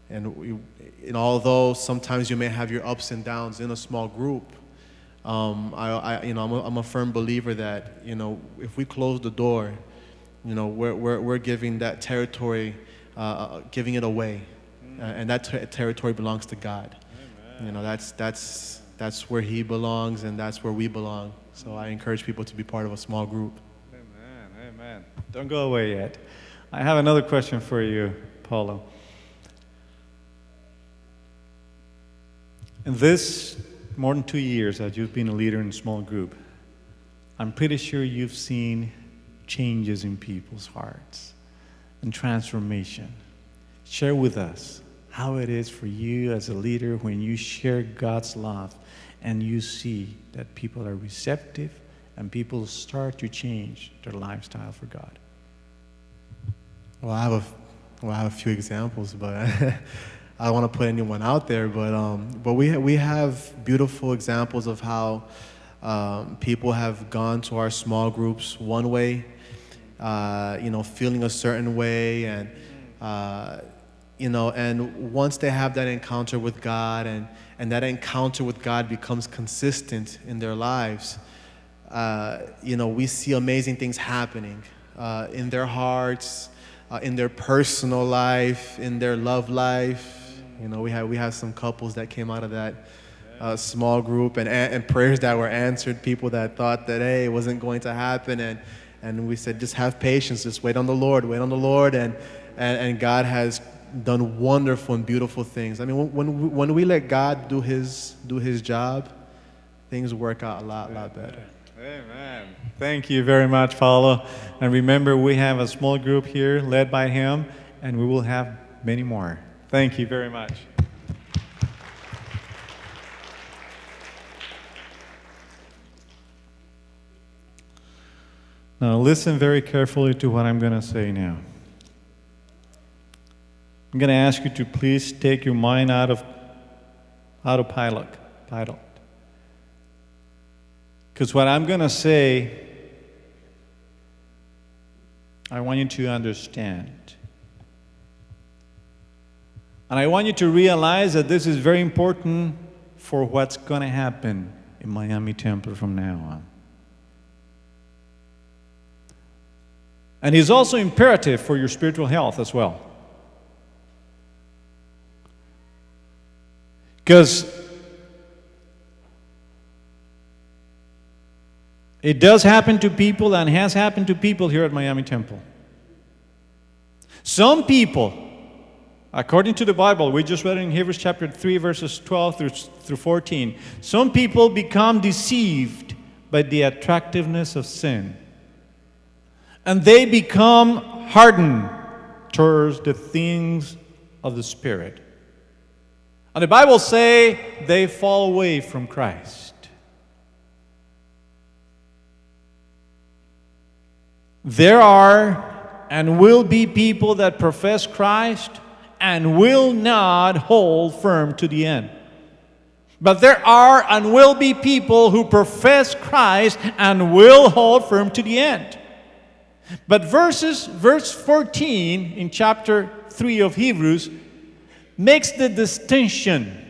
and although sometimes you may have your ups and downs in a small group, I'm a firm believer that, you know, if we close the door, you know, we're giving that territory, giving it away, and that territory belongs to God. Amen. You know, that's where He belongs, and that's where we belong. So I encourage people to be part of a small group. Amen. Amen. Don't go away yet. I have another question for you, Paulo. In this more than 2 years that you've been a leader in a small group, I'm pretty sure you've seen changes in people's hearts and transformation. Share with us how it is for you as a leader when you share God's love and you see that people are receptive and people start to change their lifestyle for God. Well, I have a few examples, but I don't want to put anyone out there. But we have beautiful examples of how people have gone to our small groups one way, you know, feeling a certain way, and you know, and once they have that encounter with God, and that encounter with God becomes consistent in their lives, you know, we see amazing things happening in their hearts, in their personal life, in their love life. You know, we have some couples that came out of that small group, and prayers that were answered, people that thought that, hey, it wasn't going to happen, and we said, just have patience, just wait on the Lord, and God has done wonderful and beautiful things. I mean, when we let God do His job, things work out a lot better. Amen. Thank you very much, Paulo. And remember, we have a small group here led by him, and we will have many more. Thank you very much. Now, listen very carefully to what I'm going to say now. I'm going to ask you to please take your mind out of autopilot. Because what I'm going to say, I want you to understand. And I want you to realize that this is very important for what's going to happen in Miami Temple from now on. And it's also imperative for your spiritual health as well. Because it does happen to people and has happened to people here at Miami Temple. Some people, according to the Bible, we just read in Hebrews chapter 3, verses 12 through 14, some people become deceived by the attractiveness of sin. And they become hardened towards the things of the Spirit. And the Bible says they fall away from Christ. There are and will be people that profess Christ and will not hold firm to the end. But there are and will be people who profess Christ and will hold firm to the end. But verse 14 in chapter 3 of Hebrews makes the distinction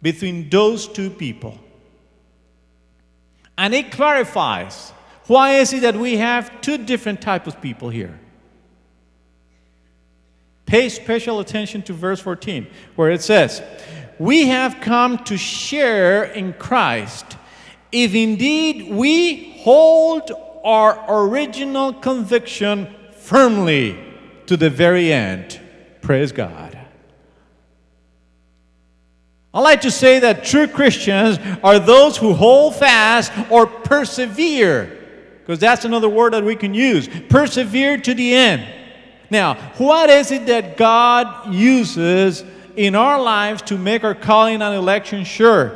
between those two people. And it clarifies why is it that we have two different types of people here. Pay special attention to verse 14, where it says, "We have come to share in Christ, if indeed we hold our original conviction firmly to the very end." Praise God. I like to say that true Christians are those who hold fast or persevere, because that's another word that we can use. Persevere to the end. Now, what is it that God uses in our lives to make our calling and election sure?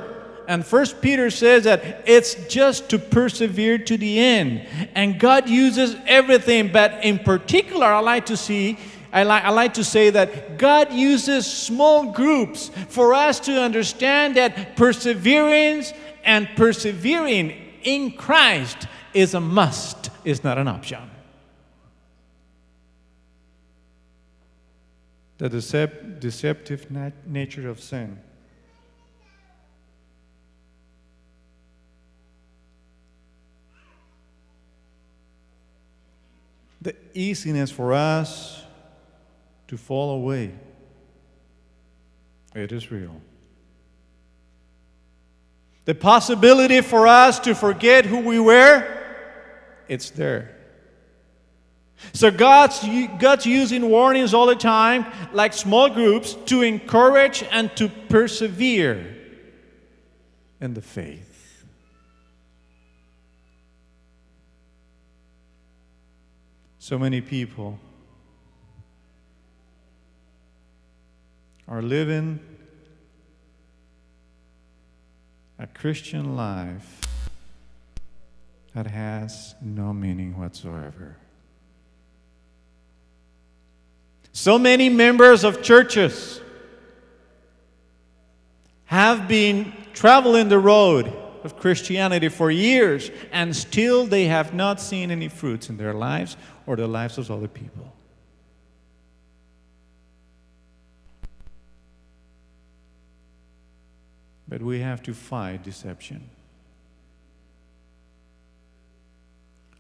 And 1 Peter says that it's just to persevere to the end. And God uses everything, but in particular, I like to say that God uses small groups for us to understand that perseverance and persevering in Christ is a must, is not an option. The deceptive nature of sin. The easiness for us to fall away. It is real. The possibility for us to forget who we were, it's there. So God's using warnings all the time, like small groups, to encourage and to persevere in the faith. So many people are living a Christian life that has no meaning whatsoever. So many members of churches have been traveling the road of Christianity for years, and still they have not seen any fruits in their lives or the lives of other people. But we have to fight deception.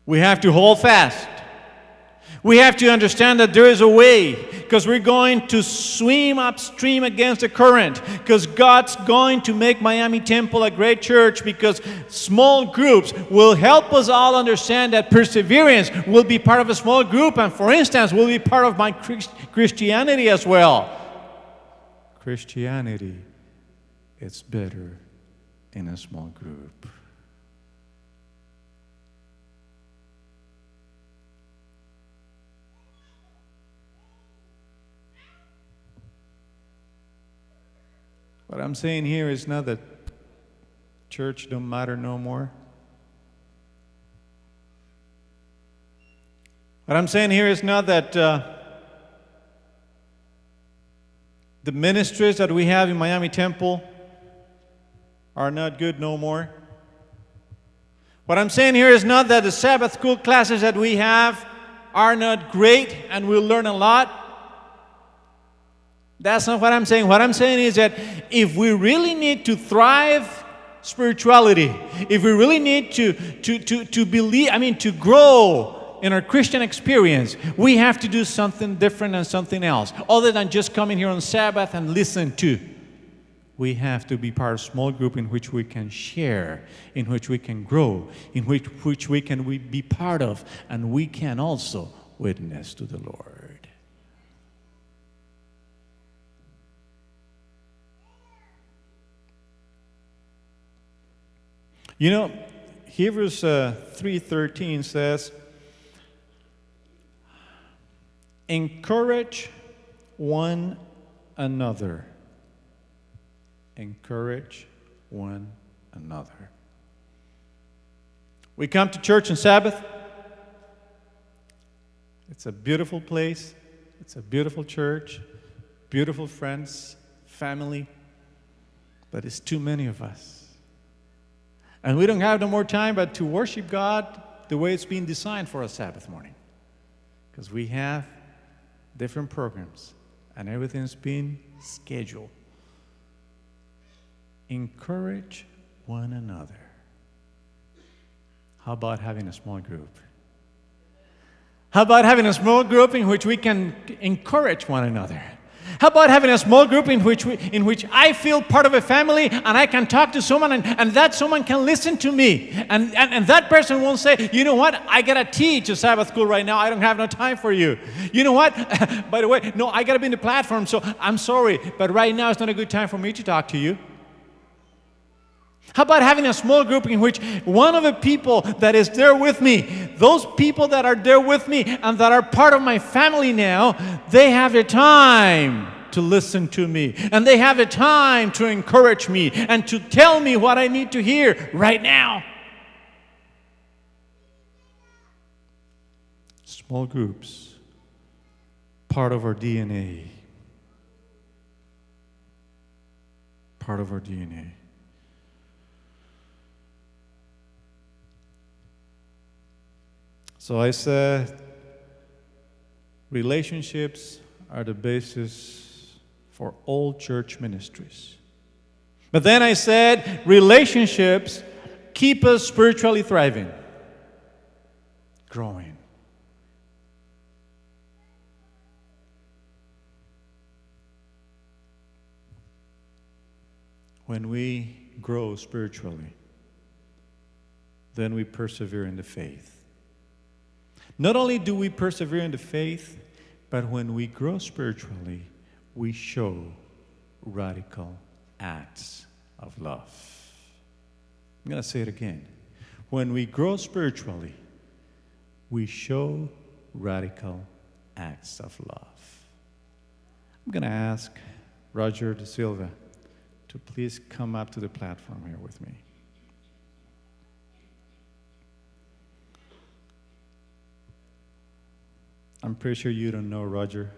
We have to hold fast. We have to understand that there is a way, because we're going to swim upstream against the current, because God's going to make Miami Temple a great church, because small groups will help us all understand that perseverance will be part of a small group, and for instance, will be part of my Christianity as well. Christianity, it's better in a small group. What I'm saying here is not that church don't matter no more. What I'm saying here is not that the ministries that we have in Miami Temple are not good no more. What I'm saying here is not that the Sabbath school classes that we have are not great and we'll learn a lot. That's not what I'm saying. What I'm saying is that if we really need to thrive spirituality, if we really need to believe, to grow in our Christian experience, we have to do something different and something else, other than just coming here on Sabbath and listen to. We have to be part of a small group in which we can share, in which we can grow, in which we can be part of, and we can also witness to the Lord. You know, Hebrews 3:13 says, encourage one another. Encourage one another. We come to church on Sabbath. It's a beautiful place. It's a beautiful church, beautiful friends, family, but it's too many of us. And we don't have no more time but to worship God the way it's been designed for a Sabbath morning. Because we have different programs and everything's been scheduled. Encourage one another. How about having a small group? How about having a small group in which we can encourage one another? How about having a small group in which I feel part of a family and I can talk to someone and that someone can listen to me. And that person won't say, you know what, I got to teach a Sabbath school right now. I don't have no time for you. You know what, by the way, no, I got to be in the platform, so I'm sorry, but right now it's not a good time for me to talk to you. How about having a small group in which one of the people that is there with me, those people that are there with me and that are part of my family now, they have the time to listen to me and they have the time to encourage me and to tell me what I need to hear right now. Small groups, part of our DNA. Part of our DNA. So I said, relationships are the basis for all church ministries. But then I said, relationships keep us spiritually thriving, growing. When we grow spiritually, then we persevere in the faith. Not only do we persevere in the faith, but when we grow spiritually, we show radical acts of love. I'm going to say it again. When we grow spiritually, we show radical acts of love. I'm going to ask Roger De Silva to please come up to the platform here with me. I'm pretty sure you don't know Roger.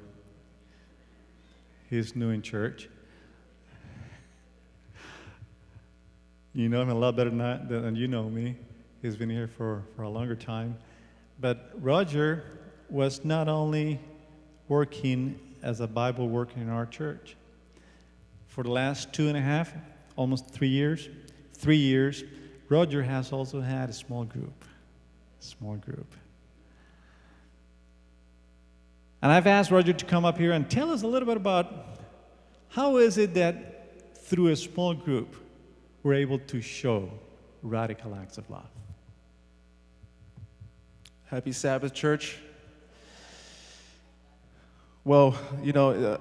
He's new in church. You know him a lot better than you know me. He's been here for a longer time. But Roger was not only working as a Bible worker in our church. For the last 2.5, almost 3 years, Roger has also had a small group. And I've asked Roger to come up here and tell us a little bit about how is it that through a small group we're able to show radical acts of love. Happy Sabbath, church. Well,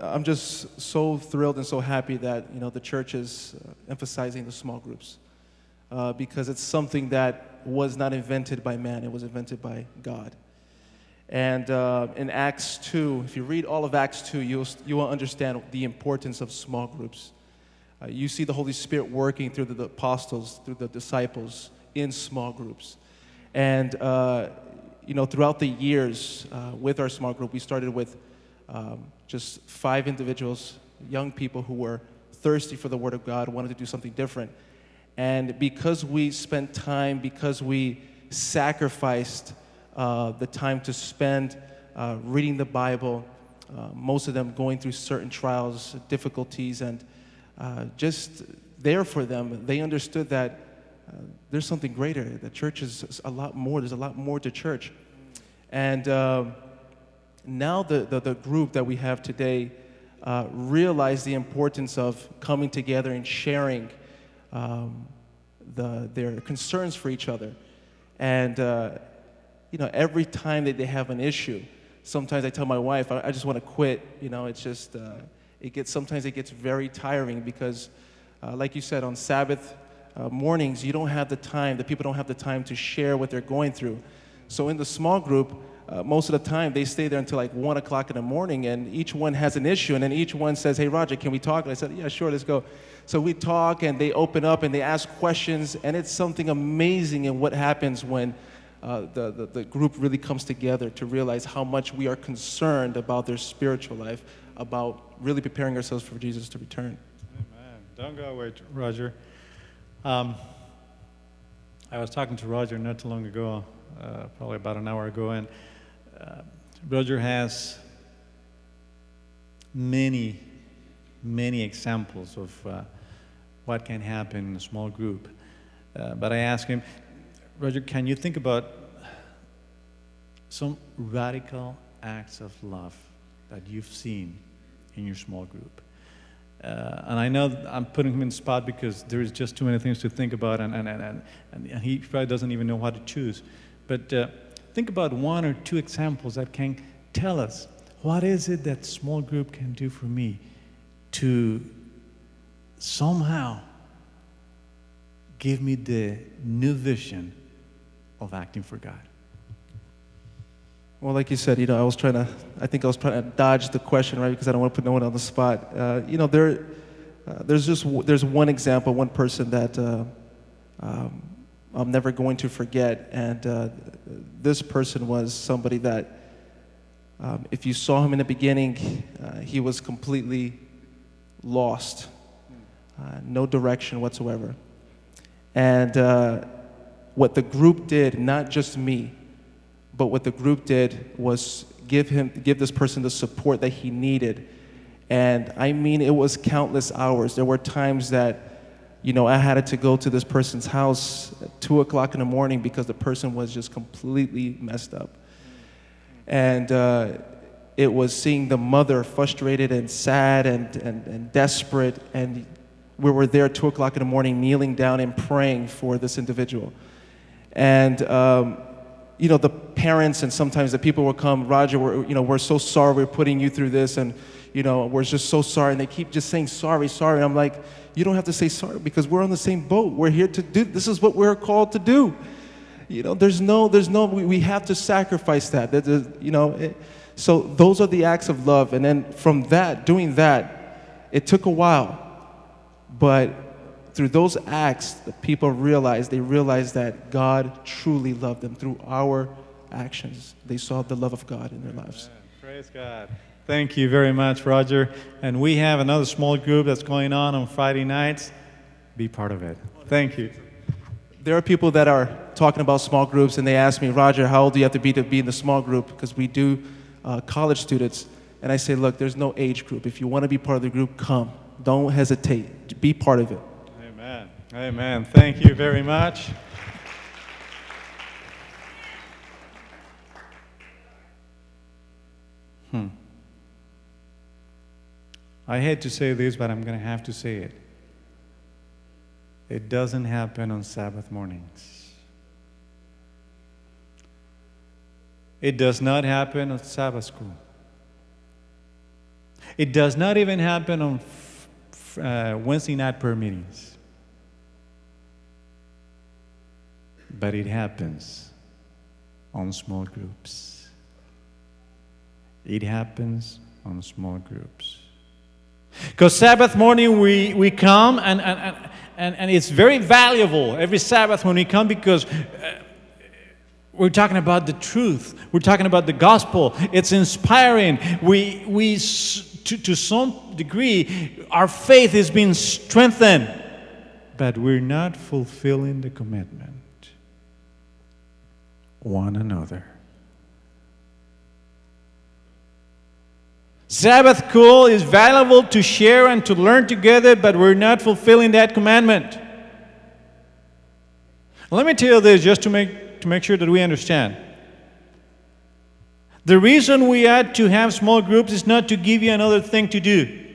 I'm just so thrilled and so happy that, the church is emphasizing the small groups because it's something that was not invented by man. It was invented by God. And in Acts 2, if you read all of Acts 2, you will understand the importance of small groups. You see the Holy Spirit working through the apostles, through the disciples in small groups. And, throughout the years with our small group, we started with just 5 individuals, young people who were thirsty for the Word of God, wanted to do something different. And because we spent time, because we sacrificed the time to spend reading the Bible, most of them going through certain trials, difficulties, and just there for them. They understood that there's something greater. The church is a lot more. There's a lot more to church. And now the group that we have today realize the importance of coming together and sharing their concerns for each other. And every time that they have an issue, sometimes I tell my wife, I just want to quit. It's just, sometimes it gets very tiring because, like you said, on Sabbath mornings, you don't have the time, the people don't have the time to share what they're going through. So in the small group, most of the time, they stay there until like 1 o'clock in the morning, and each one has an issue, and then each one says, hey, Roger, can we talk? And I said, yeah, sure, let's go. So we talk, and they open up, and they ask questions, and it's something amazing in what happens when the group really comes together to realize how much we are concerned about their spiritual life, about really preparing ourselves for Jesus to return. Amen. Don't go away, Roger. I was talking to Roger not too long ago, probably about an hour ago, and Roger has many examples of what can happen in a small group. But I asked him, Roger, can you think about some radical acts of love that you've seen in your small group? And I know I'm putting him in the spot because there is just too many things to think about, and he probably doesn't even know how to choose. But think about one or two examples that can tell us what is it that small group can do for me to somehow give me the new vision of acting for God. Well, like you said, I was trying to dodge the question, right? Because I don't want to put no one on the spot. There's one example, one person that I'm never going to forget, and this person was somebody that, if you saw him in the beginning, he was completely lost, no direction whatsoever. And what the group did, not just me, but what the group did was give this person the support that he needed. And I mean, it was countless hours. There were times that, I had to go to this person's house at 2 o'clock in the morning because the person was just completely messed up. And it was seeing the mother frustrated and sad and desperate, and we were there at 2 o'clock in the morning kneeling down and praying for this individual. And the parents and sometimes the people will come, Roger, we're so sorry we're putting you through this, and we're just so sorry, and they keep just saying sorry. And I'm like, you don't have to say sorry because we're on the same boat. We're here to do, this is what we're called to do. We have to sacrifice that. So those are the acts of love. And then from doing that, it took a while, but through those acts, the people realized that God truly loved them. Through our actions, they saw the love of God in their lives. Praise God. Thank you very much, Roger. And we have another small group that's going on Friday nights. Be part of it. Thank you. There are people that are talking about small groups, and they ask me, Roger, how old do you have to be in the small group? Because we do college students. And I say, look, there's no age group. If you want to be part of the group, come. Don't hesitate. Be part of it. Amen. Amen. Thank you very much. I hate to say this, but I'm going to have to say it. It doesn't happen on Sabbath mornings. It does not happen on Sabbath school. It does not even happen on Wednesday night prayer meetings. But it happens on small groups. It happens on small groups. Because Sabbath morning we come and it's very valuable every Sabbath when we come because we're talking about the truth. We're talking about the gospel. It's inspiring. To some degree, our faith is being strengthened, but we're not fulfilling the commitment. One another. Sabbath school is valuable to share and to learn together, but we're not fulfilling that commandment. Let me tell you this just to make sure that we understand. The reason we had to have small groups is not to give you another thing to do.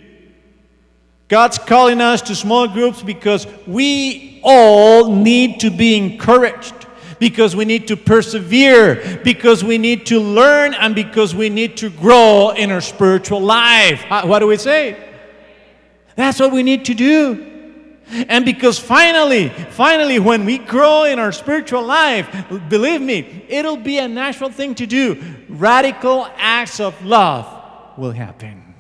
God's calling us to small groups because we all need to be encouraged, because we need to persevere, because we need to learn, and because we need to grow in our spiritual life. What do we say? That's what we need to do. And because finally, when we grow in our spiritual life, believe me, it'll be a natural thing to do. Radical acts of love will happen.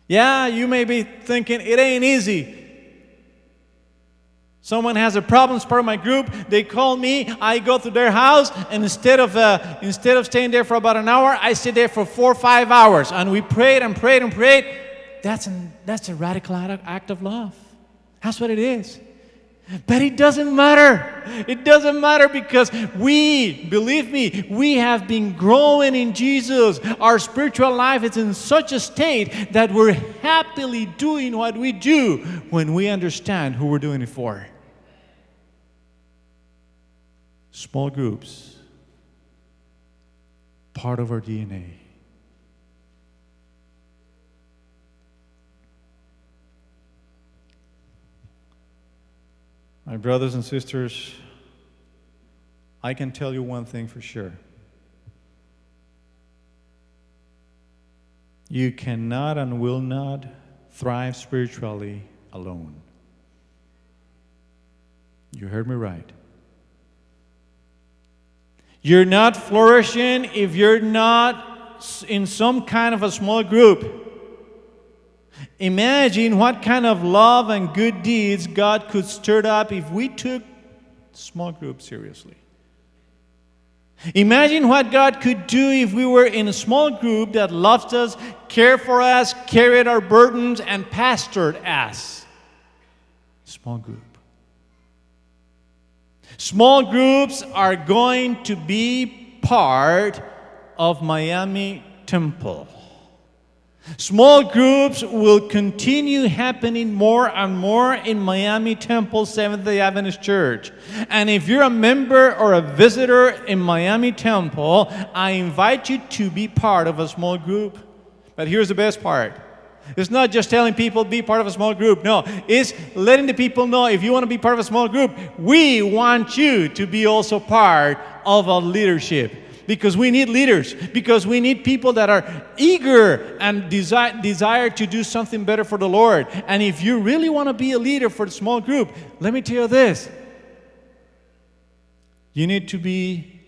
Yeah, you may be thinking, it ain't easy. Someone has a problem, it's part of my group. They call me. I go to their house, and instead of staying there for about an hour, I stay there for 4 or 5 hours, and we prayed and prayed and prayed. That's a radical act of love. That's what it is. But it doesn't matter. It doesn't matter because believe me, we have been growing in Jesus. Our spiritual life is in such a state that we're happily doing what we do when we understand who we're doing it for. Small groups, part of our DNA. My brothers and sisters, I can tell you one thing for sure. You cannot and will not thrive spiritually alone. You heard me right. You're not flourishing if you're not in some kind of a small group. Imagine what kind of love and good deeds God could stir up if we took small groups seriously. Imagine what God could do if we were in a small group that loved us, cared for us, carried our burdens, and pastored us. Small group. Small groups are going to be part of Miami Temple. Small groups will continue happening more and more in Miami Temple Seventh-day Adventist Church. And if you're a member or a visitor in Miami Temple, I invite you to be part of a small group. But here's the best part. It's not just telling people be part of a small group. No, it's letting the people know if you want to be part of a small group, we want you to be also part of a leadership. Because we need leaders. Because we need people that are eager and desire to do something better for the Lord. And if you really want to be a leader for the small group, let me tell you this. You need to be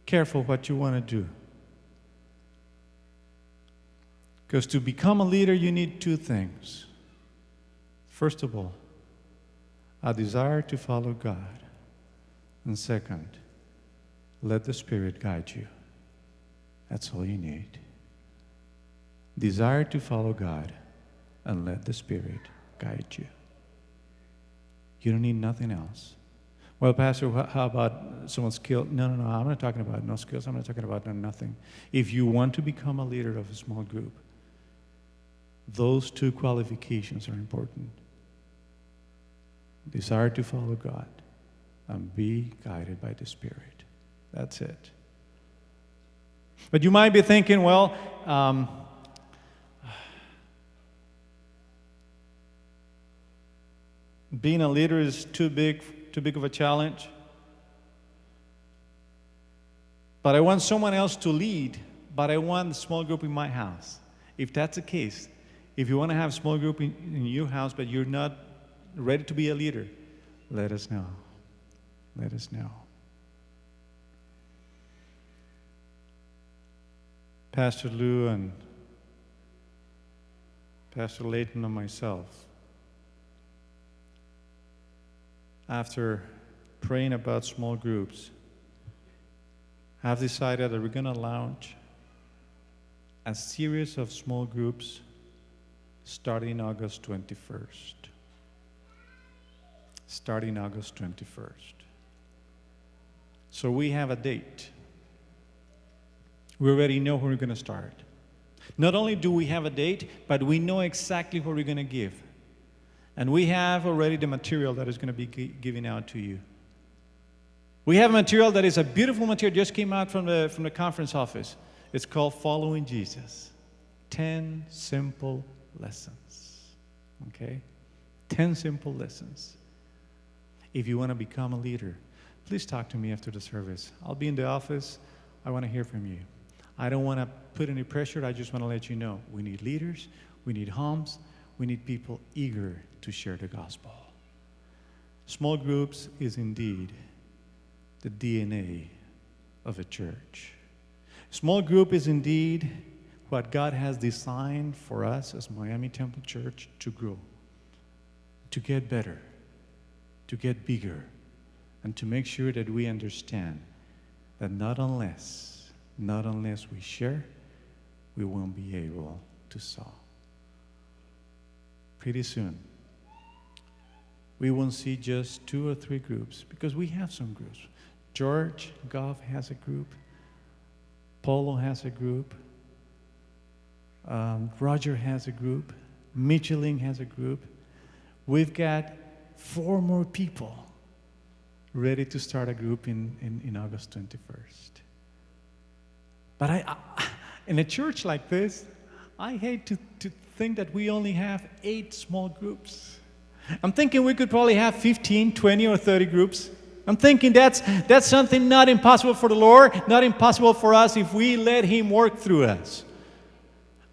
careful what you want to do. Because to become a leader, you need two things. First of all, a desire to follow God. And second, let the Spirit guide you. That's all you need. Desire to follow God and let the Spirit guide you. You don't need nothing else. Well, Pastor, how about someone's skill? No, I'm not talking about no skills. I'm not talking about nothing. If you want to become a leader of a small group, those two qualifications are important. Desire to follow God and be guided by the Spirit. That's it. But you might be thinking, well, being a leader is too big of a challenge. But I want someone else to lead, but I want a small group in my house. If that's the case, if you want to have a small group in your house, but you're not ready to be a leader, let us know. Let us know. Pastor Lou and Pastor Layton and myself, after praying about small groups, have decided that we're going to launch a series of small groups starting August 21st. Starting August 21st. So we have a date. We already know where we're going to start. Not only do we have a date, but we know exactly what we're going to give. And we have already the material that is going to be given out to you. We have material that is a beautiful material, just came out from the conference office. It's called Following Jesus. 10 simple lessons. Okay? 10 simple lessons. If you want to become a leader, please talk to me after the service. I'll be in the office. I want to hear from you. I don't want to put any pressure. I just want to let you know we need leaders, we need homes, we need people eager to share the gospel. Small groups is indeed the DNA of a church. Small group is indeed what God has designed for us as Miami Temple Church to grow, to get better, to get bigger, and to make sure that we understand that not unless we share, we won't be able to sow. Pretty soon, we won't see just 2 or 3 groups, because we have some groups. George Goff has a group. Polo has a group. Roger has a group. Michelin has a group. We've got 4 more people ready to start a group in August 21st. But in a church like this, I hate to think that we only have 8 small groups. I'm thinking we could probably have 15, 20, or 30 groups. I'm thinking that's something not impossible for the Lord, not impossible for us if we let Him work through us.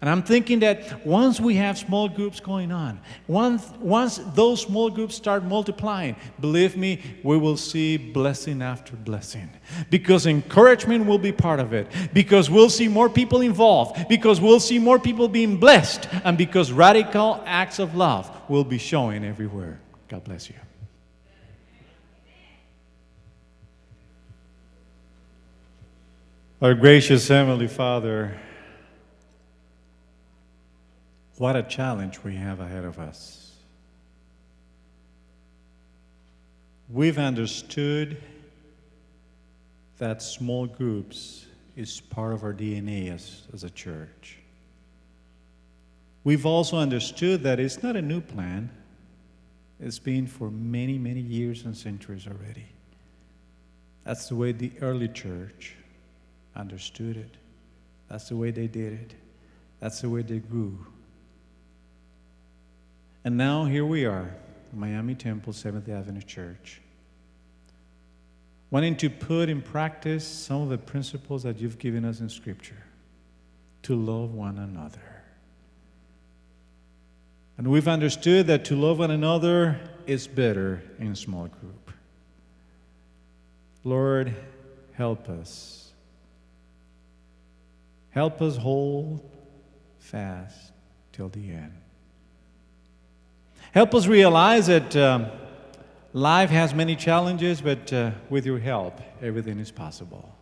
And I'm thinking that once we have small groups going on, once those small groups start multiplying, believe me, we will see blessing after blessing. Because encouragement will be part of it. Because we'll see more people involved. Because we'll see more people being blessed. And because radical acts of love will be showing everywhere. God bless you. Our gracious Heavenly Father, what a challenge we have ahead of us. We've understood that small groups is part of our DNA as a church. We've also understood that it's not a new plan. It's been for many, many years and centuries already. That's the way the early church understood it. That's the way they did it. That's the way they grew. And now here we are, Miami Temple Seventh-day Adventist Church, wanting to put in practice some of the principles that you've given us in Scripture, to love one another. And we've understood that to love one another is better in a small group. Lord, help us. Help us hold fast till the end. Help us realize that life has many challenges, but with your help, everything is possible.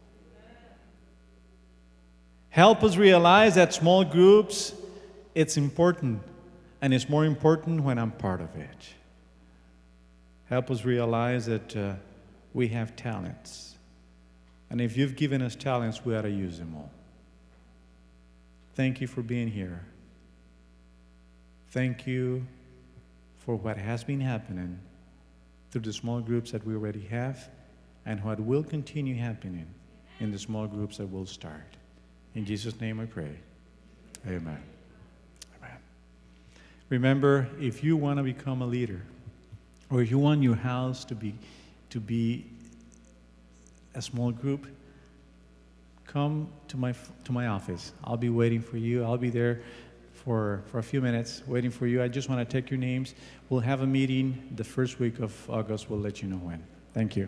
Help us realize that small groups, it's important, and it's more important when I'm part of it. Help us realize that we have talents, and if you've given us talents, we ought to use them all. Thank you for being here. Thank you for what has been happening through the small groups that we already have and what will continue happening in the small groups that will start. In Jesus' name I pray. Amen. Amen. Remember, if you want to become a leader, or if you want your house to be a small group, come to my office. I'll be waiting for you. I'll be there for a few minutes waiting for you. I just want to take your names. We'll have a meeting the first week of August. We'll let you know when. Thank you.